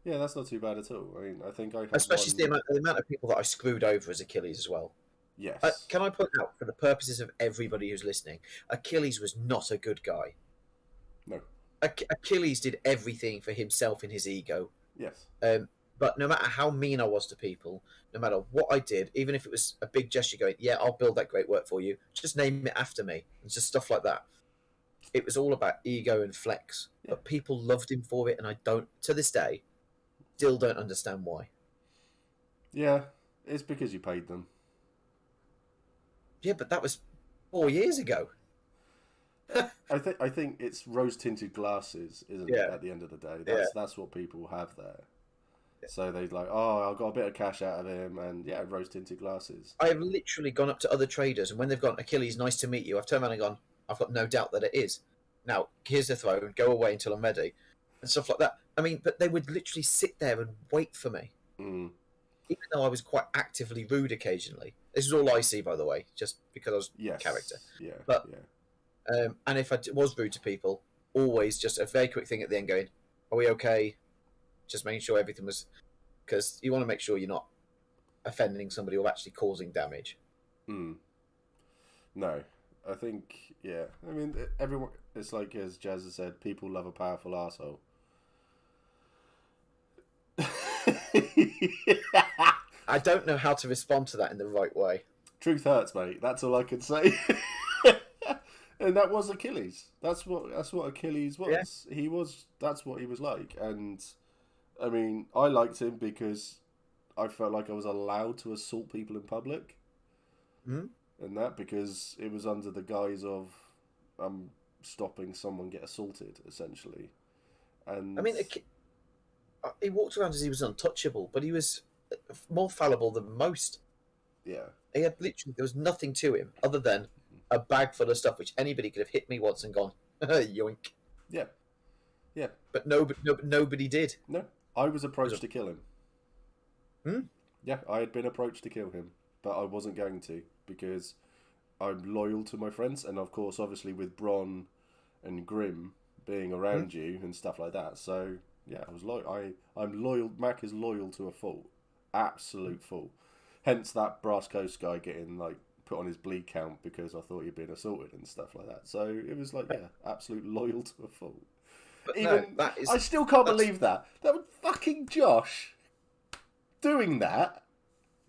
Yeah, that's not too bad at all. I mean, I think I especially the amount of people that I screwed over as Achilles as well. Yes. Can I point out, for the purposes of everybody who's listening, Achilles was not a good guy. No. Achilles did everything for himself and his ego. Yes. But no matter how mean I was to people, no matter what I did, even if it was a big gesture going, yeah, I'll build that great work for you, just name it after me, and just stuff like that. It was all about ego and flex. Yeah. But people loved him for it, and I don't, to this day, still don't understand why. Yeah, it's because you paid them. Yeah, but that was 4 years ago. I think it's rose-tinted glasses, isn't it? At the end of the day, that's what people have there. Yeah. So they're like, oh, I got a bit of cash out of him, and rose-tinted glasses. I have literally gone up to other traders, and when they've gone, Achilles, nice to meet you, I've turned around and gone, I've got no doubt that it is. Now, here's the throne, go away until I'm ready, and stuff like that. I mean, but they would literally sit there and wait for me. Even though I was quite actively rude occasionally. This is all I see, by the way, just because I was character. Yeah. But, and if I was rude to people, always just a very quick thing at the end going, are we okay? Just making sure everything was... Because you want to make sure you're not offending somebody or actually causing damage. No. I think, I mean, everyone... It's like, as Jazz has said, people love a powerful arsehole. I don't know how to respond to that in the right way. Truth hurts, mate. That's all I can say. And that was Achilles. That's what Achilles was. Yeah. That's what he was like. And I mean, I liked him because I felt like I was allowed to assault people in public. Hmm? And that because it was under the guise of stopping someone get assaulted, essentially. And I mean, he walked around as he was untouchable, but he was more fallible than most. yeah, He had literally, there was nothing to him other than a bag full of stuff which anybody could have hit me once and gone, yoink. yeah, yeah. But nobody did. No, I was approached to kill him. Hmm? Yeah, I had been approached to kill him, but I wasn't going to because I'm loyal to my friends, and of course, obviously, with Bronn and Grim being around you and stuff like that. So yeah, I was loyal. I'm loyal. Mac is loyal to a fault, absolute fault. Hence that Brass Coast guy getting like put on his bleed count because I thought he'd been assaulted and stuff like that. So it was like, yeah, absolute loyal to a fault. But Even no, that is. I still can't that's- believe that. That was fucking Josh doing that.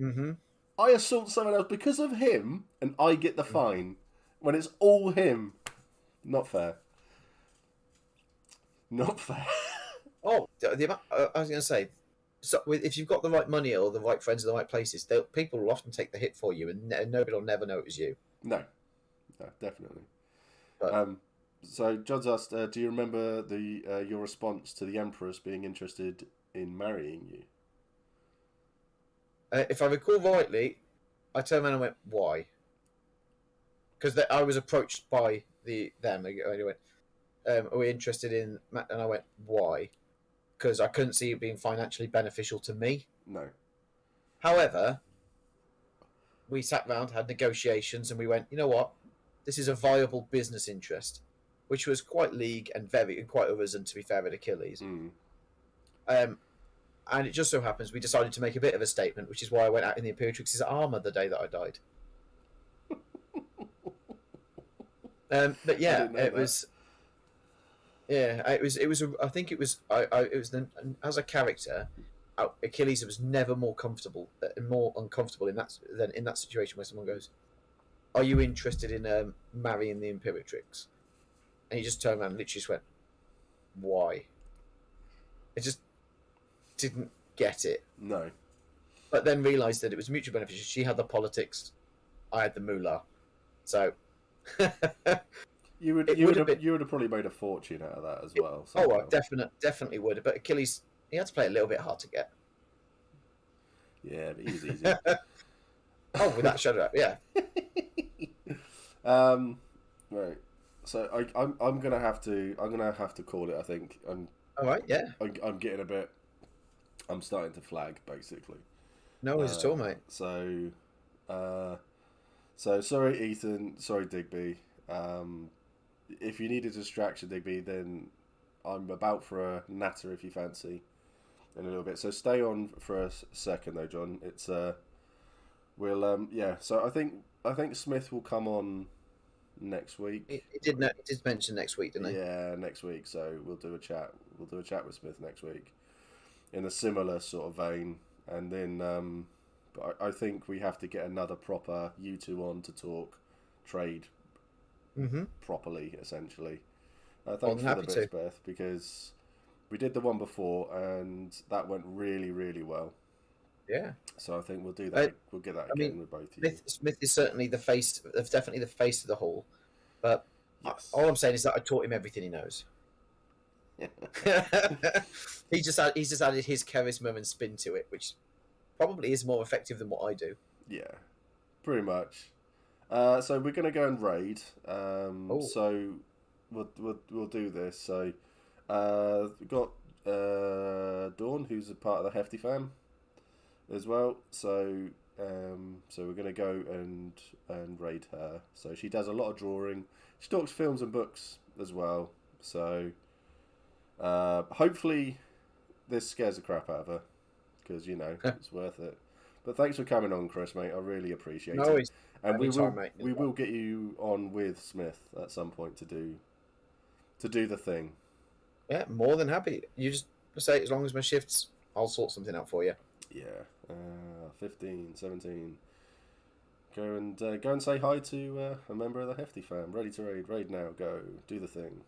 Mm-hmm. I assault someone else because of him, and I get the fine when it's all him. Not fair. Not fair. Oh, I was going to say, so if you've got the right money or the right friends in the right places, people will often take the hit for you, and nobody will never know it was you. No, definitely. But, So John's asked, do you remember your response to the Empress being interested in marrying you? if I recall rightly, I turned around and went, "Why?" Because I was approached by them. And they went, "Are we interested in?" Matt? And I went, "Why?" Because I couldn't see it being financially beneficial to me. No. However, we sat round, had negotiations, and we went, "You know what? This is a viable business interest," which was quite league and quite arisen, to be fair, at Achilles. Mm. And it just so happens we decided to make a bit of a statement, which is why I went out in the Imperatrix's armor the day that I died. But yeah, didn't know it that. was. Yeah, it was. It was. I think it was. It was as a character, Achilles was never more comfortable, more uncomfortable in that than in that situation where someone goes, "Are you interested in marrying the Imperatrix?" And he just turned around and literally just went, "Why?" It just didn't get it. No. But then realised that it was mutually beneficial. She had the politics, I had the moolah. So You would It you would would have have, you would have probably made a fortune out of that as well. oh, I somehow. definitely would. But Achilles, he had to play a little bit hard to get. Yeah, but he's easy. Oh, with that shadow, yeah. Right. So I'm gonna have to call it. I think All right, yeah. I'm getting a bit. I'm starting to flag basically. No worries at all, mate. So sorry, Ethan. Sorry, Digby. If you need a distraction, Digby, then I'm about for a natter if you fancy in a little bit. So stay on for a second though, John. It's we'll yeah. So I think Smith will come on next week. He did mention next week, didn't he? Yeah, next week. So we'll do a chat. We'll do a chat with Smith next week, in a similar sort of vein. And then, but I think we have to get another proper you two on to talk trade Mm-hmm. properly, essentially. More Thanks than for the happy bits, to. Beth, because we did the one before and that went really, really well. Yeah. So I think we'll do that. We'll get that I again mean, with both of you. Smith is certainly definitely the face of the Hall. But Yes. all I'm saying is that I taught him everything he knows. He's just added his charisma and spin to it, which probably is more effective than what I do. Yeah, pretty much. So we're gonna go and raid. So we'll do this. So we've got Dawn, who's a part of the Hefty fam, as well. So we're gonna go and raid her. So she does a lot of drawing. She talks films and books as well. So hopefully this scares the crap out of her, because it's worth it. But thanks for coming on, Chris, mate. I really appreciate No, it. And anytime, mate. we will get you on with Smith at some point to do the thing. Yeah, more than happy. You just say, as long as my shifts, I'll sort something out for you. Yeah. 15, 17, Go and say hi to a member of the Hefty fam. Ready to raid. Raid now. Go. Do the thing.